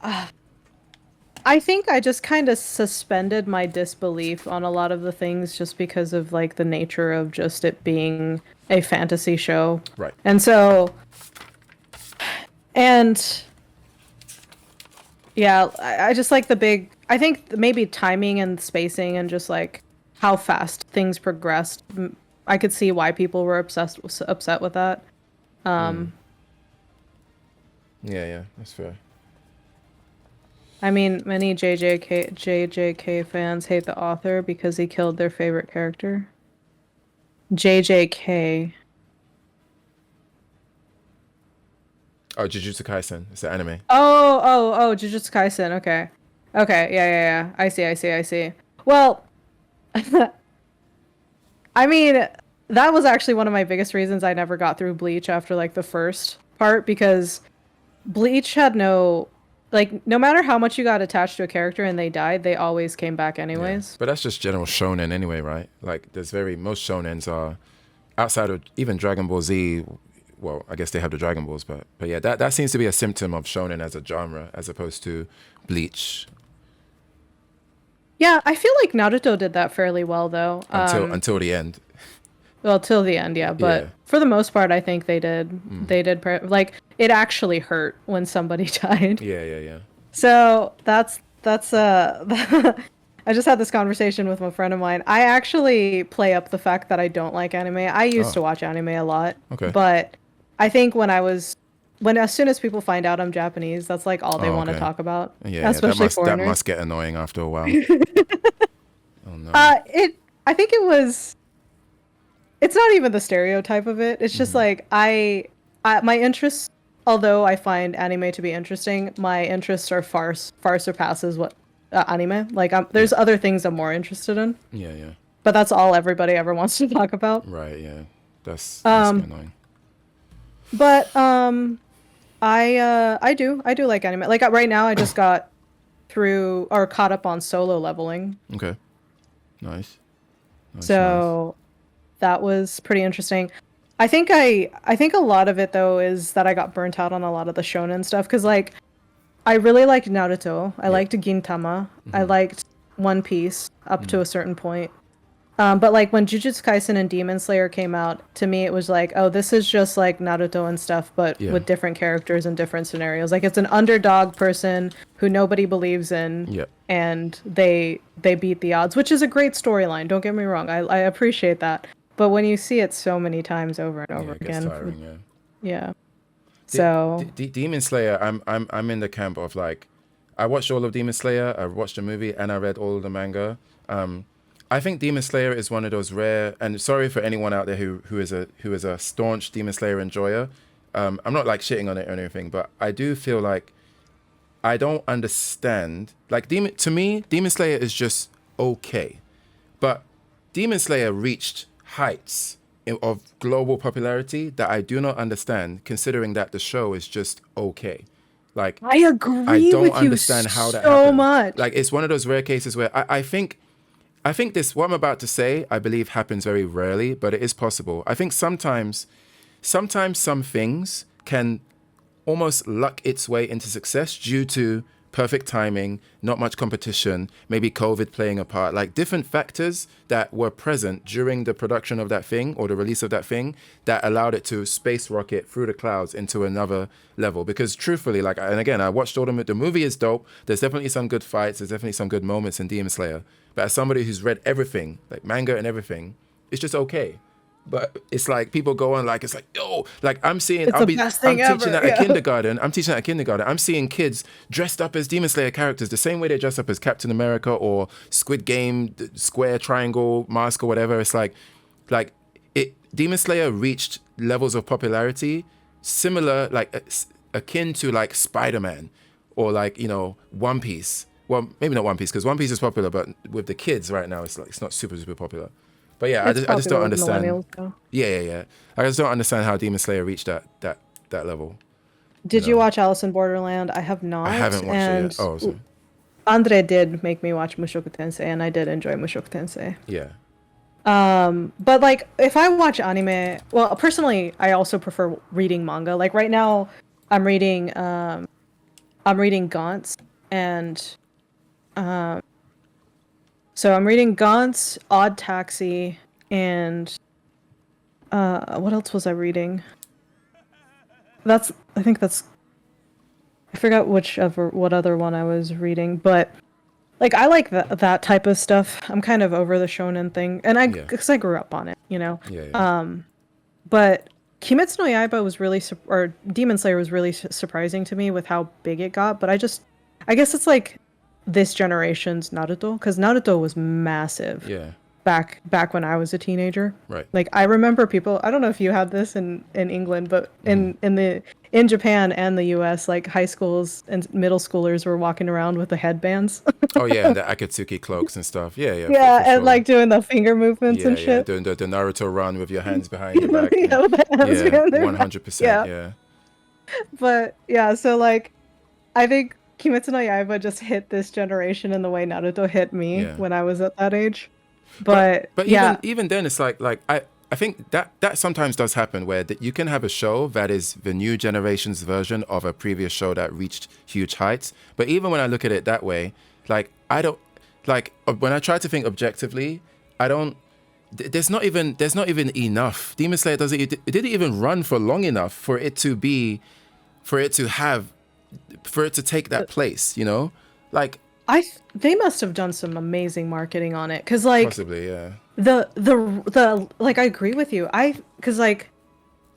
I just kind of suspended my disbelief on a lot of the things just because of like the nature of just it being a fantasy show. Right. And so, yeah, I just like I think maybe timing and spacing and just like how fast things progressed I could see why people were upset with that. Yeah, that's fair. I mean, many JJK fans hate the author because he killed their favorite character. JJK. Oh, Jujutsu Kaisen. It's an anime. Oh, Jujutsu Kaisen. Okay. Okay, yeah. I see. Well, I mean, that was actually one of my biggest reasons I never got through Bleach after like the first part, because Bleach had no, like, no matter how much you got attached to a character and they died, they always came back Yeah. anyways. But that's just general shonen anyway, right? Like most shonens are outside of even Dragon Ball Z. Well, I guess they have the Dragon Balls, but yeah, that seems to be a symptom of shonen as a genre, as opposed to Bleach. Yeah, I feel like Naruto did that fairly well though. Until the end. Well, till the end, yeah, but Yeah. for the most part, I think they did. They did like it actually hurt when somebody died. Yeah. So I just had this conversation with a friend of mine. I actually play up the fact that I don't like anime. I used to watch anime a lot, Okay. but I think as soon as people find out I'm Japanese, that's like all they want to okay. talk about. Yeah, Especially that foreigners. must get annoying after a while. Oh no. I think it's not even the stereotype of it. It's just like my interests, although I find anime to be interesting, my interests are far surpasses what anime. Like there's other things I'm more interested in. Yeah. But that's all everybody ever wants to talk about. Right. Yeah. That's annoying. But I do like anime. Like right now, I just got through or caught up on Solo Leveling. Okay. Nice. So that was pretty interesting. I think a lot of it though is that I got burnt out on a lot of the shonen stuff, because like I really liked Naruto. I liked Gintama. I liked One Piece up to a certain point. But like when Jujutsu Kaisen and Demon Slayer came out, to me it was like, oh, this is just like Naruto and stuff, but with different characters and different scenarios. Like it's an underdog person who nobody believes in, and they beat the odds, which is a great storyline. Don't get me wrong, I appreciate that. But when you see it so many times over and over it gets again, tiring, yeah. So Demon Slayer, I'm in the camp of like, I watched all of Demon Slayer, I watched the movie, and I read all of the manga. I think Demon Slayer is one of those rare, and sorry for anyone out there who is a staunch Demon Slayer enjoyer. I'm not like shitting on it or anything, but I do feel like I don't understand. Like to me, Demon Slayer is just okay, but Demon Slayer reached heights of global popularity that I do not understand, considering that the show is just okay. Like I agree I don't with you understand how that so happened. much. Like it's one of those rare cases where I think this, what I'm about to say, I believe happens very rarely, but it is possible. I think sometimes some things can almost luck its way into success due to perfect timing, not much competition, maybe COVID playing a part, like different factors that were present during the production of that thing or the release of that thing that allowed it to space rocket through the clouds into another level. Because truthfully, like, and again, I watched all the movie is dope. There's definitely some good fights. There's definitely some good moments in Demon Slayer. But as somebody who's read everything, like manga and everything, it's just okay. But it's like people go on like, it's like, yo, like I'm seeing, I'm teaching at a kindergarten. I'm seeing kids dressed up as Demon Slayer characters the same way they dress up as Captain America or Squid Game, Square, Triangle, Mask or whatever. It's like Demon Slayer reached levels of popularity similar, like akin to like Spider-Man or like, you know, One Piece. Well, maybe not One Piece, because One Piece is popular, but with the kids right now, it's like it's not super popular. But yeah, I just don't understand. Yeah. I just don't understand how Demon Slayer reached that level. Did you watch Alice in Borderland? I have not. I haven't watched it yet. Oh, sorry. Andre did make me watch Mushoku Tensei, and I did enjoy Mushoku Tensei. Yeah. But like, if I watch anime, well, personally, I also prefer reading manga. Like right now, I'm reading Gantz, and so I'm reading Gantz, Odd Taxi, and what else was I reading? I forgot what other one I was reading, but like I like that type of stuff. I'm kind of over the shonen thing, and Yeah, because I grew up on it, you know. yeah, yeah. But Kimetsu no Yaiba was really or Demon Slayer was really surprising to me with how big it got. But I guess it's like this generation's Naruto, because Naruto was massive Yeah, back when I was a teenager. right. Like I remember people, I don't know if you had this in England, but in Japan and the US, like high schools and middle schoolers were walking around with the headbands. Oh yeah, and the Akatsuki cloaks and stuff. Yeah, yeah, Yeah, for and sure. like doing the finger movements Yeah, and yeah, shit. doing the Naruto run with your hands behind your back. Yeah, And with the hands yeah, behind their back. 100%. Yeah. Yeah, But yeah, so like I think Kimetsu no Yaiba just hit this generation in the way Naruto hit me yeah. when I was at that age. But But but yeah, even then, it's like I think that sometimes does happen where you can have a show that is the new generation's version of a previous show that reached huge heights. But even when I look at it that way, like I don't like when I try to think objectively, I don't. There's not even enough. Demon Slayer doesn't. It didn't even run for long enough for it to be, for it to have, for it to take that place. You know, like they must have done some amazing marketing on it, because like possibly, yeah. the like I agree with you. Because like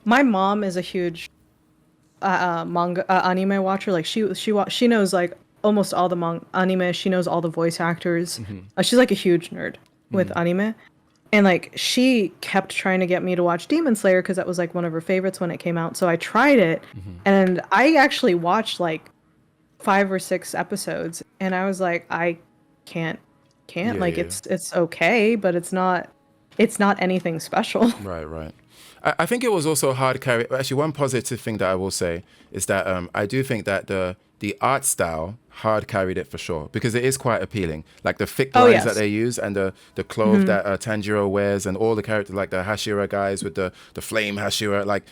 my mom is a huge manga anime watcher. Like she knows like almost all the anime. She knows all the voice actors. She's like a huge nerd with anime. And like she kept trying to get me to watch Demon Slayer because that was like one of her favorites when it came out. So I tried it, and I actually watched like 5 or 6 episodes, and I was like, I can't Yeah, like yeah. it's okay, but it's not anything special. Right, right. I think it was also hard carry. Actually, one positive thing that I will say is that I do think that the art style hard carried it for sure, because it is quite appealing. Like the thick Oh lines that yes. they use, and the clothes that Tanjiro wears, and all the characters like the Hashira guys with the flame Hashira, like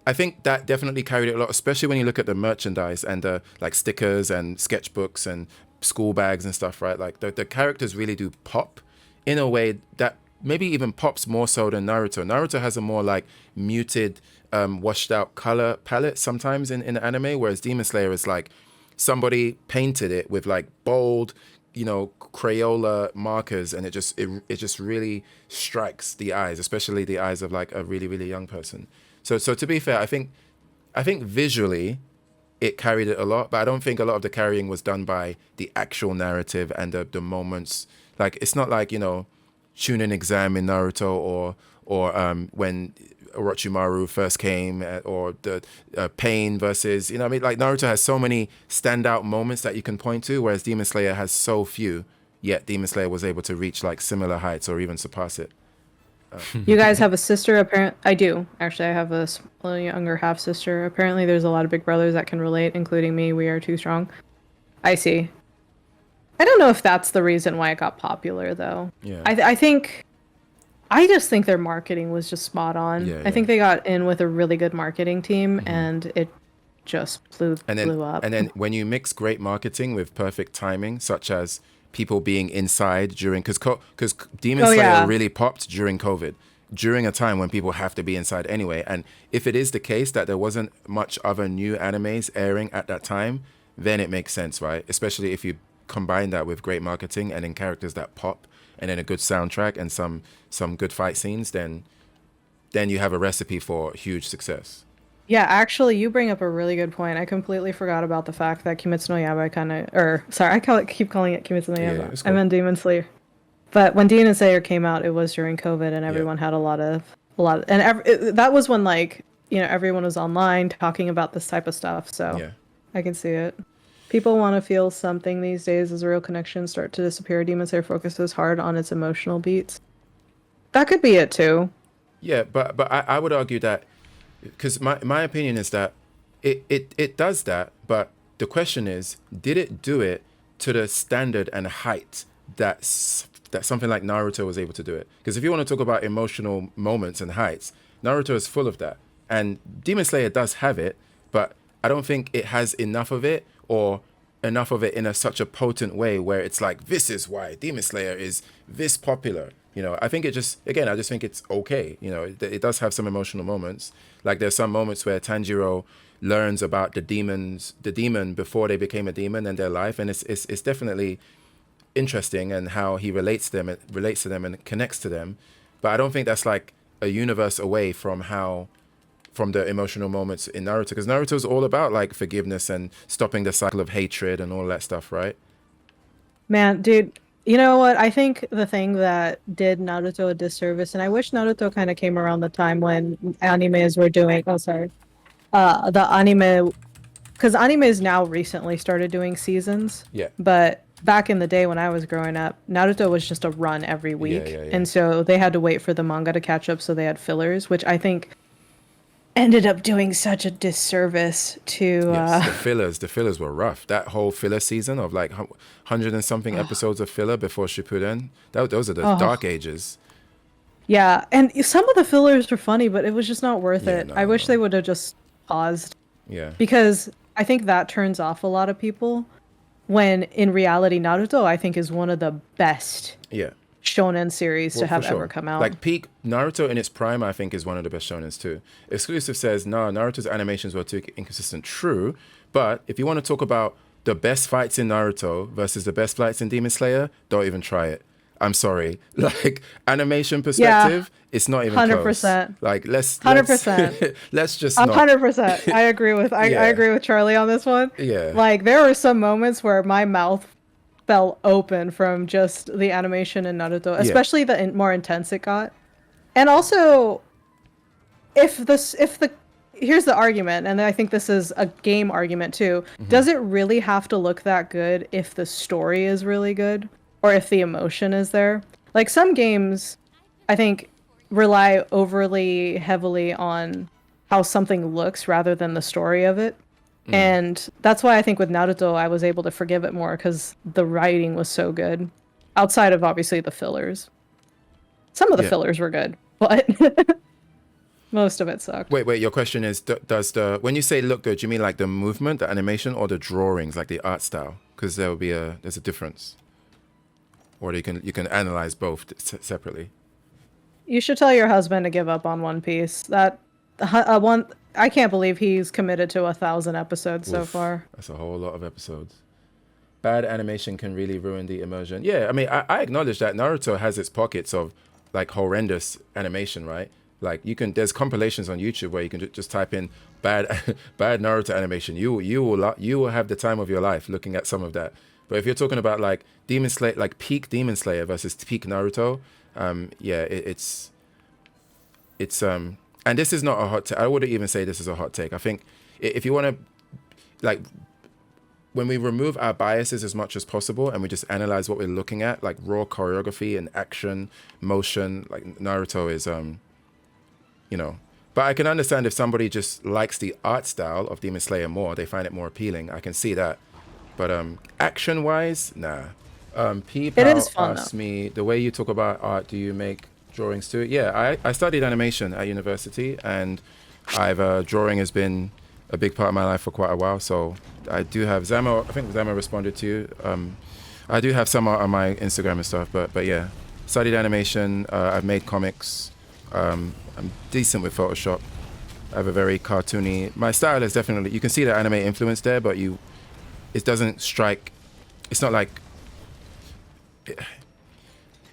I think that definitely carried it a lot, especially when you look at the merchandise and the like stickers and sketchbooks and school bags and stuff, right? Like the characters really do pop in a way that maybe even pops more so than Naruto. Naruto has a more like muted, washed out color palette sometimes in anime, whereas Demon Slayer is like somebody painted it with like bold, Crayola markers, and it just really strikes the eyes, especially the eyes of like a really, really young person. So to be fair, I think visually it carried it a lot, but I don't think a lot of the carrying was done by the actual narrative and the moments. Like it's not like, Chunin exam in Naruto or when Orochimaru first came, or the Pain versus, what I mean? Like Naruto has so many standout moments that you can point to, whereas Demon Slayer has so few, yet Demon Slayer was able to reach like similar heights or even surpass it. You guys have a sister? I do. Actually, I have a younger half sister. Apparently, there's a lot of big brothers that can relate, including me. We are too strong. I see. I don't know if that's the reason why it got popular, though. Yeah. I just think their marketing was just spot on. Yeah, I think yeah. they got in with a really good marketing team, and it just blew up. And then when you mix great marketing with perfect timing, such as people being inside during, because Demon Slayer yeah. really popped during COVID, during a time when people have to be inside anyway. And if it is the case that there wasn't much other new animes airing at that time, then it makes sense, right? Especially if you combine that with great marketing and then characters that pop, and then a good soundtrack and some good fight scenes, then you have a recipe for huge success. Yeah, actually, you bring up a really good point. I completely forgot about the fact that Kimetsu no Yaiba keep calling it Kimetsu no Yeah, Yaiba. it's I cool. meant Demon Slayer. But when Demon Slayer came out, it was during COVID, and Yeah. everyone had a lot of, that was when like, everyone was online talking about this type of stuff. So Yeah. I can see it. People want to feel something these days as real connections start to disappear. Demon Slayer focuses hard on its emotional beats. That could be it too. Yeah, but I would argue that, because my opinion is that it does that, but the question is, did it do it to the standard and height that something like Naruto was able to do it? Because if you want to talk about emotional moments and heights, Naruto is full of that, and Demon Slayer does have it, but I don't think it has enough of it, or enough of it in such a potent way where it's like, this is why Demon Slayer is this popular. I think I just think it's okay. It does have some emotional moments. Like there's some moments where Tanjiro learns about the demon before they became a demon and their life, and it's definitely interesting and how he relates to them and connects to them. But I don't think that's like a universe away from the emotional moments in Naruto, because Naruto's all about like forgiveness and stopping the cycle of hatred and all that stuff, right? Man, dude, you know what? I think the thing that did Naruto a disservice, and I wish Naruto kind of came around the time when animes were doing, oh, sorry, the anime, because animes now recently started doing seasons. Yeah. But back in the day when I was growing up, Naruto was just a run every week. Yeah. And so they had to wait for the manga to catch up, so they had fillers, which I think ended up doing such a disservice to Yes, the fillers were rough. That whole filler season of like 100 and something episodes of filler before Shippuden, those are the dark ages. Yeah, and some of the fillers were funny, but it was just not worth it. No, I wish they would have just paused. Yeah. Because I think that turns off a lot of people, when in reality Naruto I think is one of the best shonen series to have ever come out. Like peak Naruto in its prime, I think, is one of the best shonens too. Exclusive says, no, Naruto's animations were too inconsistent. True, but if you want to talk about the best fights in Naruto versus the best fights in Demon Slayer, don't even try it. I'm sorry. Like animation perspective, it's not even 100%. Close. Like let's 100%. Let's just 100%. I agree with I agree with Charlie on this one. Yeah. Like there were some moments where my mouth fell open from just the animation in Naruto, especially the more intense it got. And also, if the here's the argument, and I think this is a game argument too. Does it really have to look that good if the story is really good, or if the emotion is there? Like some games, I think, rely overly heavily on how something looks rather than the story of it. And that's why I think with Naruto, I was able to forgive it more, because the writing was so good. Outside of obviously the fillers. Some of the fillers were good, but most of it sucked. Wait, your question is, when you say look good, do you mean like the movement, the animation, or the drawings, like the art style? Because there's a difference. Or you can analyze both separately. You should tell your husband to give up on One Piece. I can't believe he's committed to 1,000 episodes so far. That's a whole lot of episodes. Bad animation can really ruin the immersion. Yeah, I mean, I acknowledge that Naruto has its pockets of like horrendous animation, right? Like there's compilations on YouTube where you can just type in bad Naruto animation. You will have the time of your life looking at some of that. But if you're talking about like Demon Slayer, like peak Demon Slayer versus peak Naruto, it's and this is not a hot take. I wouldn't even say this is a hot take. I think if you want to, like, when we remove our biases as much as possible and we just analyze what we're looking at, like raw choreography and action, motion, like Naruto is, But I can understand if somebody just likes the art style of Demon Slayer more, they find it more appealing. I can see that. But action-wise, nah. People asked me, the way you talk about art, do you make drawings too? Yeah, I studied animation at university, and drawing has been a big part of my life for quite a while. So I do have I think Zama responded to you. I do have some art on my Instagram and stuff, but yeah, studied animation. I've made comics. I'm decent with Photoshop. I have a very cartoony. My style is definitely, you can see the anime influence there, but it doesn't strike. It's not like.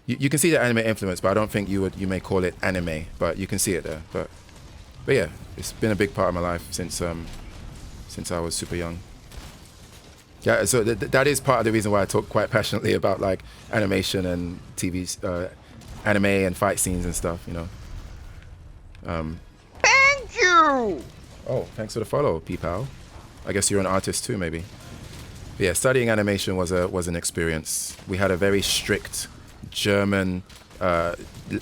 You can see the anime influence, but I don't think you may call it anime, but you can see it there. But yeah, it's been a big part of my life since I was super young. Yeah, so that is part of the reason why I talk quite passionately about like animation and TV, anime and fight scenes and stuff, Thank you! Oh, thanks for the follow, P-Pal. I guess you're an artist too, maybe. But yeah, studying animation was an experience. We had a very strict German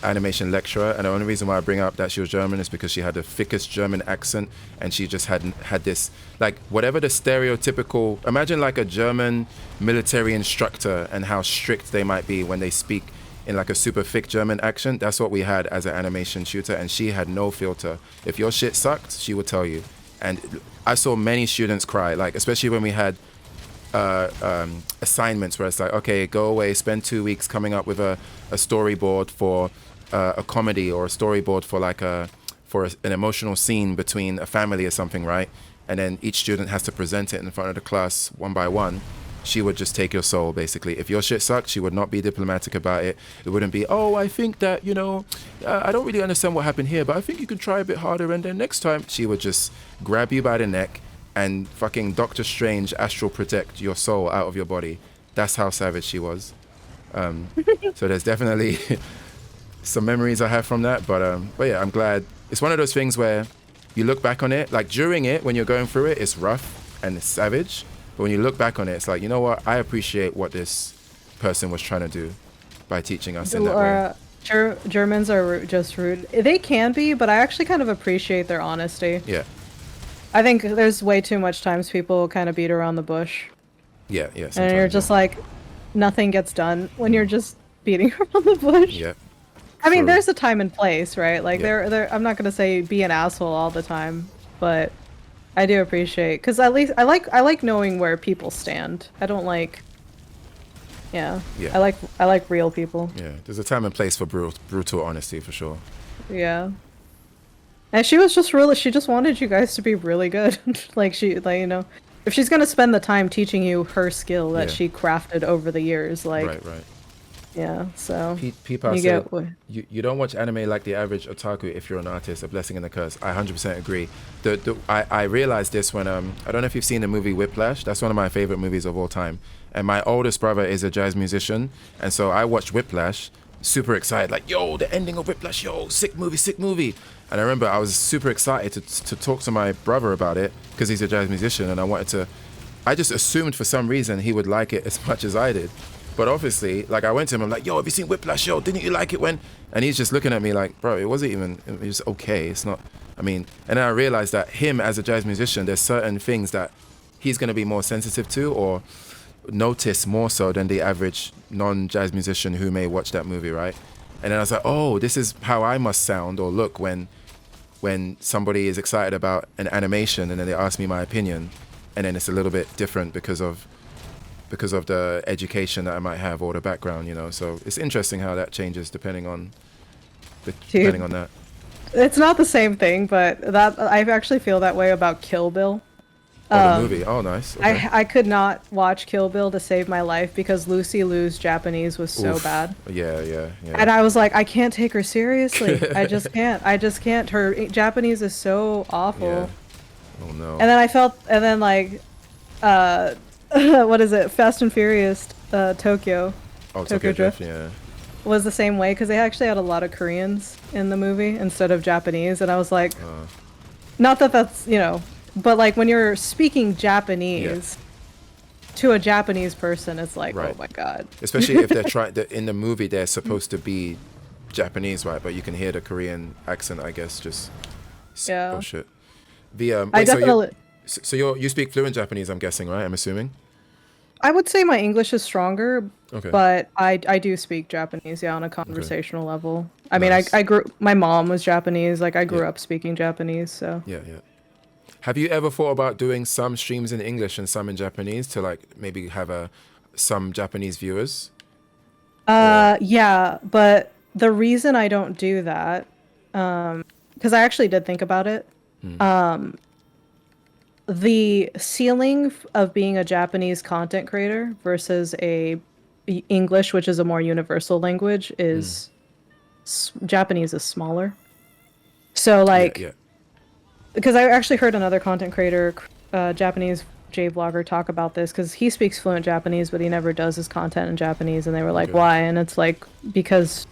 animation lecturer, and the only reason why I bring up that she was German is because she had the thickest German accent, and she just had this, like, whatever the stereotypical, imagine like a German military instructor and how strict they might be when they speak in like a super thick German accent. That's what we had as an animation shooter, and she had no filter. If your shit sucked, she would tell you. And I saw many students cry, like especially when we had assignments where it's like, okay, go away, spend 2 weeks coming up with a storyboard for a comedy, or a storyboard for like an emotional scene between a family or something, right? And then each student has to present it in front of the class one by one. she would just take your soul, basically. If your shit sucked, she would not be diplomatic about it. It wouldn't be, oh, I think that, you know, I don't really understand what happened here, but I think you could try a bit harder, and then next time. She would just grab you by the neck and fucking Doctor Strange astral project your soul out of your body. That's how savage she was. So there's definitely some memories I have from that, but yeah, I'm glad. It's one of those things where you look back on it, like during it, when you're going through it, it's rough and it's savage. But when you look back on it, it's like, you know what? I appreciate what this person was trying to do by teaching us in that way. Germans are just rude. They can be, but I actually kind of appreciate their honesty. Yeah. I think there's way too much times people kind of beat around the bush. Yeah. And you're just like, nothing gets done when you're just beating around the bush. Yeah. I mean, there's a time and place, right? Like, I'm not gonna say be an asshole all the time, but I do appreciate, because at least I like knowing where people stand. I don't like, yeah. I like real people. Yeah, there's a time and place for brutal honesty for sure. Yeah. And she was just really, she just wanted you guys to be really good. like, you know, if she's gonna spend the time teaching you her skill that she crafted over the years, like. Right. Yeah, so People said, you don't watch anime like the average otaku if you're an artist, a blessing and a curse. I 100% agree. I realized this when, I don't know if you've seen the movie Whiplash. That's one of my favorite movies of all time. And my oldest brother is a jazz musician. And so I watched Whiplash, super excited, like, yo, the ending of Whiplash, yo, sick movie. And I remember I was super excited to talk to my brother about it because he's a jazz musician. And I just assumed for some reason he would like it as much as I did. But obviously, like, I went to him, I'm like, yo, have you seen Whiplash? Yo, didn't you like it when? And he's just looking at me like, bro, it was okay. It's not, I mean, and then I realized that him as a jazz musician, there's certain things that he's going to be more sensitive to or notice more so than the average non-jazz musician who may watch that movie, right? And then I was like, oh, this is how I must sound or look when somebody is excited about an animation and then they ask me my opinion. And then it's a little bit different because of the education that I might have or the background, you know. So it's interesting how that changes depending on that. It's not the same thing, but that I actually feel that way about Kill Bill. Oh, the movie. Oh, nice. Okay. I could not watch Kill Bill to save my life because Lucy Liu's Japanese was so bad. Yeah. And I was like, I can't take her seriously. I just can't. Her Japanese is so awful. Yeah. Oh no. And then like, what is it? Fast and Furious, Tokyo. Oh, Tokyo Drift, yeah. Was the same way because they actually had a lot of Koreans in the movie instead of Japanese, and I was like, not that that's, you know, but like when you're speaking Japanese to a Japanese person, it's like, oh my god. Especially if they're in the movie, they're supposed to be Japanese, right? But you can hear the Korean accent, I guess. Just oh shit. I definitely. So you speak fluent Japanese, I'm guessing, right? I'm assuming. I would say my English is stronger, okay. But I do speak Japanese, on a conversational level. I mean, I grew. My mom was Japanese. Like I grew up speaking Japanese, so. Yeah. Have you ever thought about doing some streams in English and some in Japanese to like maybe have some Japanese viewers? Yeah, but the reason I don't do that, because I actually did think about it. The ceiling of being a Japanese content creator versus a English, which is a more universal language, is Japanese is smaller. So like, because I actually heard another content creator, Japanese J-vlogger, talk about this because he speaks fluent Japanese, but he never does his content in Japanese, and they were like, why? And it's like because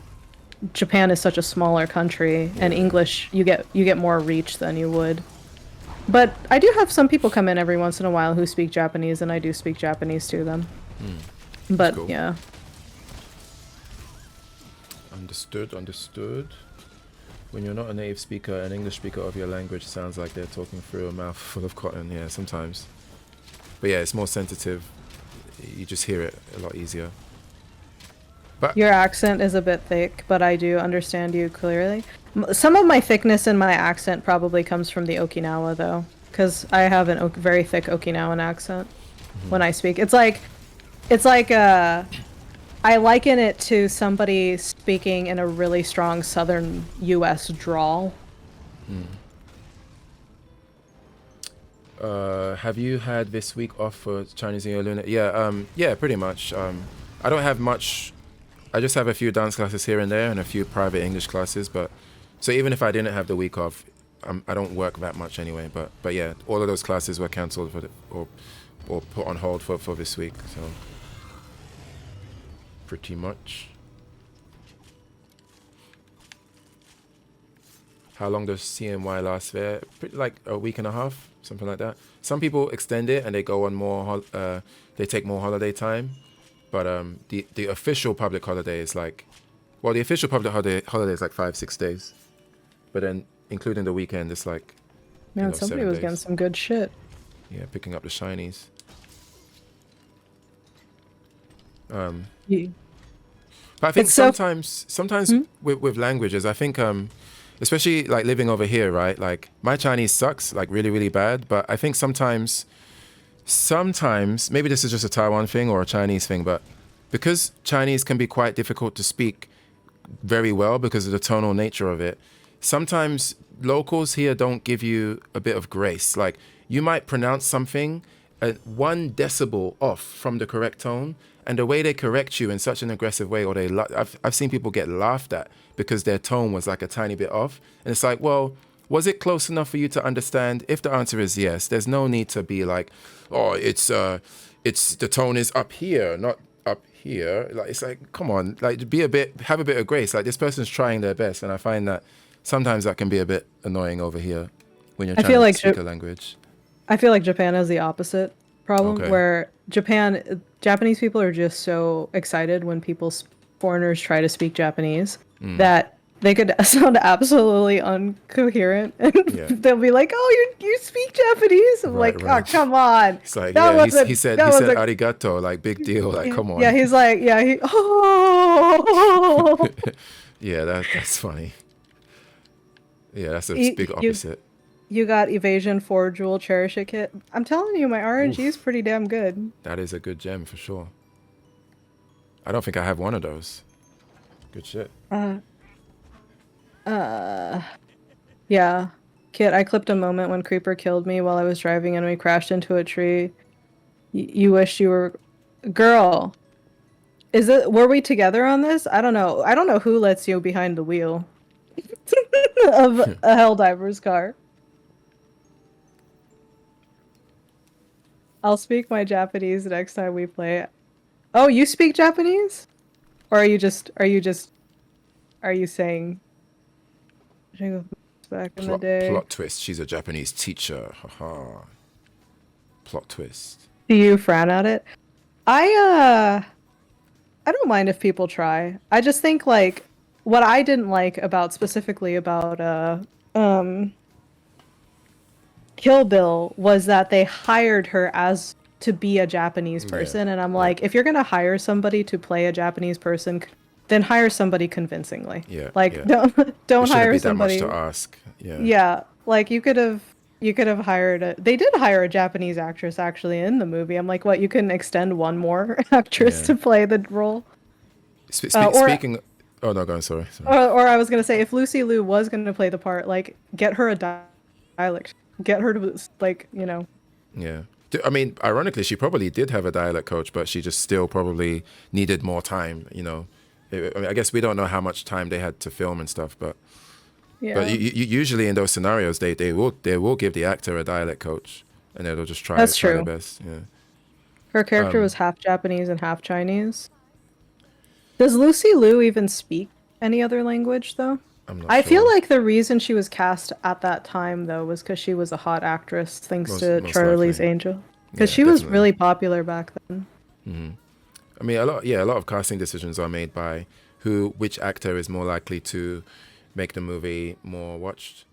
Japan is such a smaller country, and English you get more reach than you would. But I do have some people come in every once in a while who speak Japanese, and I do speak Japanese to them. But cool. Yeah. Understood. When you're not a native speaker, an English speaker of your language sounds like they're talking through a mouth full of cotton. Yeah, sometimes. But yeah, it's more sensitive. You just hear it a lot easier. But your accent is a bit thick, but I do understand you clearly. Some of my thickness in my accent probably comes from the Okinawa, though, because I have a very thick Okinawan accent when I speak. It's like I liken it to somebody speaking in a really strong southern U.S. drawl. Have you had this week off for Chinese New Year Lunar? Yeah, yeah, pretty much. I don't have much. I just have a few dance classes here and there and a few private English classes. But so even if I didn't have the week off, I don't work that much anyway. But yeah, all of those classes were cancelled or put on hold for this week. So pretty much. How long does CNY last there? Like a week and a half, something like that. Some people extend it and they go on more. They take more holiday time, but the official public holiday is like, well, the official public holiday is like 5-6 days, but then including the weekend, it's like. Man, somebody was getting some good shit. Yeah, picking up the shinies. Yeah. But I think sometimes with languages, I think especially like living over here, right? Like my Chinese sucks, like really, really bad. But I think sometimes maybe this is just a Taiwan thing or a Chinese thing, but because Chinese can be quite difficult to speak very well because of the tonal nature of it, sometimes locals here don't give you a bit of grace. Like you might pronounce something 1 decibel off from the correct tone, and the way they correct you in such an aggressive way, or I've seen people get laughed at because their tone was like a tiny bit off. And it's like, well, was it close enough for you to understand? If the answer is yes, there's no need to be like, oh, it's the tone is up here, not up here. Like it's like, come on, like have a bit of grace. Like this person's trying their best, and I find that sometimes that can be a bit annoying over here when you're trying to speak a language. I feel like Japan has the opposite problem, where Japanese people are just so excited when foreigners try to speak Japanese that they could sound absolutely incoherent, and they'll be like, "Oh, you speak Japanese?" I'm like, "Oh, come on!" It's like, yeah, he said arigato, like big deal, like come on. Yeah, he's like, oh. Yeah, that's funny. Yeah, that's a big opposite. You got Evasion 4 Jewel Cherish It kit. I'm telling you, my RNG is pretty damn good. That is a good gem for sure. I don't think I have one of those. Good shit. Yeah. Kit, I clipped a moment when Creeper killed me while I was driving and we crashed into a tree. You wished you were... Girl. Were we together on this? I don't know. I don't know who lets you behind the wheel of a Helldiver's car. I'll speak my Japanese next time we play. Oh, you speak Japanese? Or are you saying back in the day? Plot twist. She's a Japanese teacher. Haha. Plot twist. Do you frown at it? I don't mind if people try. I just think like what I didn't like specifically about Kill Bill was that they hired her to be a Japanese person, and I'm like, if you're gonna hire somebody to play a Japanese person, then hire somebody convincingly. Yeah. Like don't hire somebody. That much to ask. Yeah. Yeah, like you could have hired they did hire a Japanese actress actually in the movie. I'm like, what? You couldn't extend one more actress to play the role? Speaking. Oh no, go on. Sorry. Or I was gonna say, if Lucy Liu was gonna play the part, like get her a dialect. Get her to, like, you know. Yeah. I mean, ironically, she probably did have a dialect coach, but she just still probably needed more time, you know. I guess we don't know how much time they had to film and stuff, but usually in those scenarios, they will give the actor a dialect coach, and they'll just try their best. Yeah. Her character was half Japanese and half Chinese. Does Lucy Liu even speak any other language, though? I feel like the reason she was cast at that time, though, was because she was a hot actress, thanks to Charlie's Angel. Because she was really popular back then. Mm-hmm. I mean, a lot of casting decisions are made by which actor is more likely to make the movie more watched.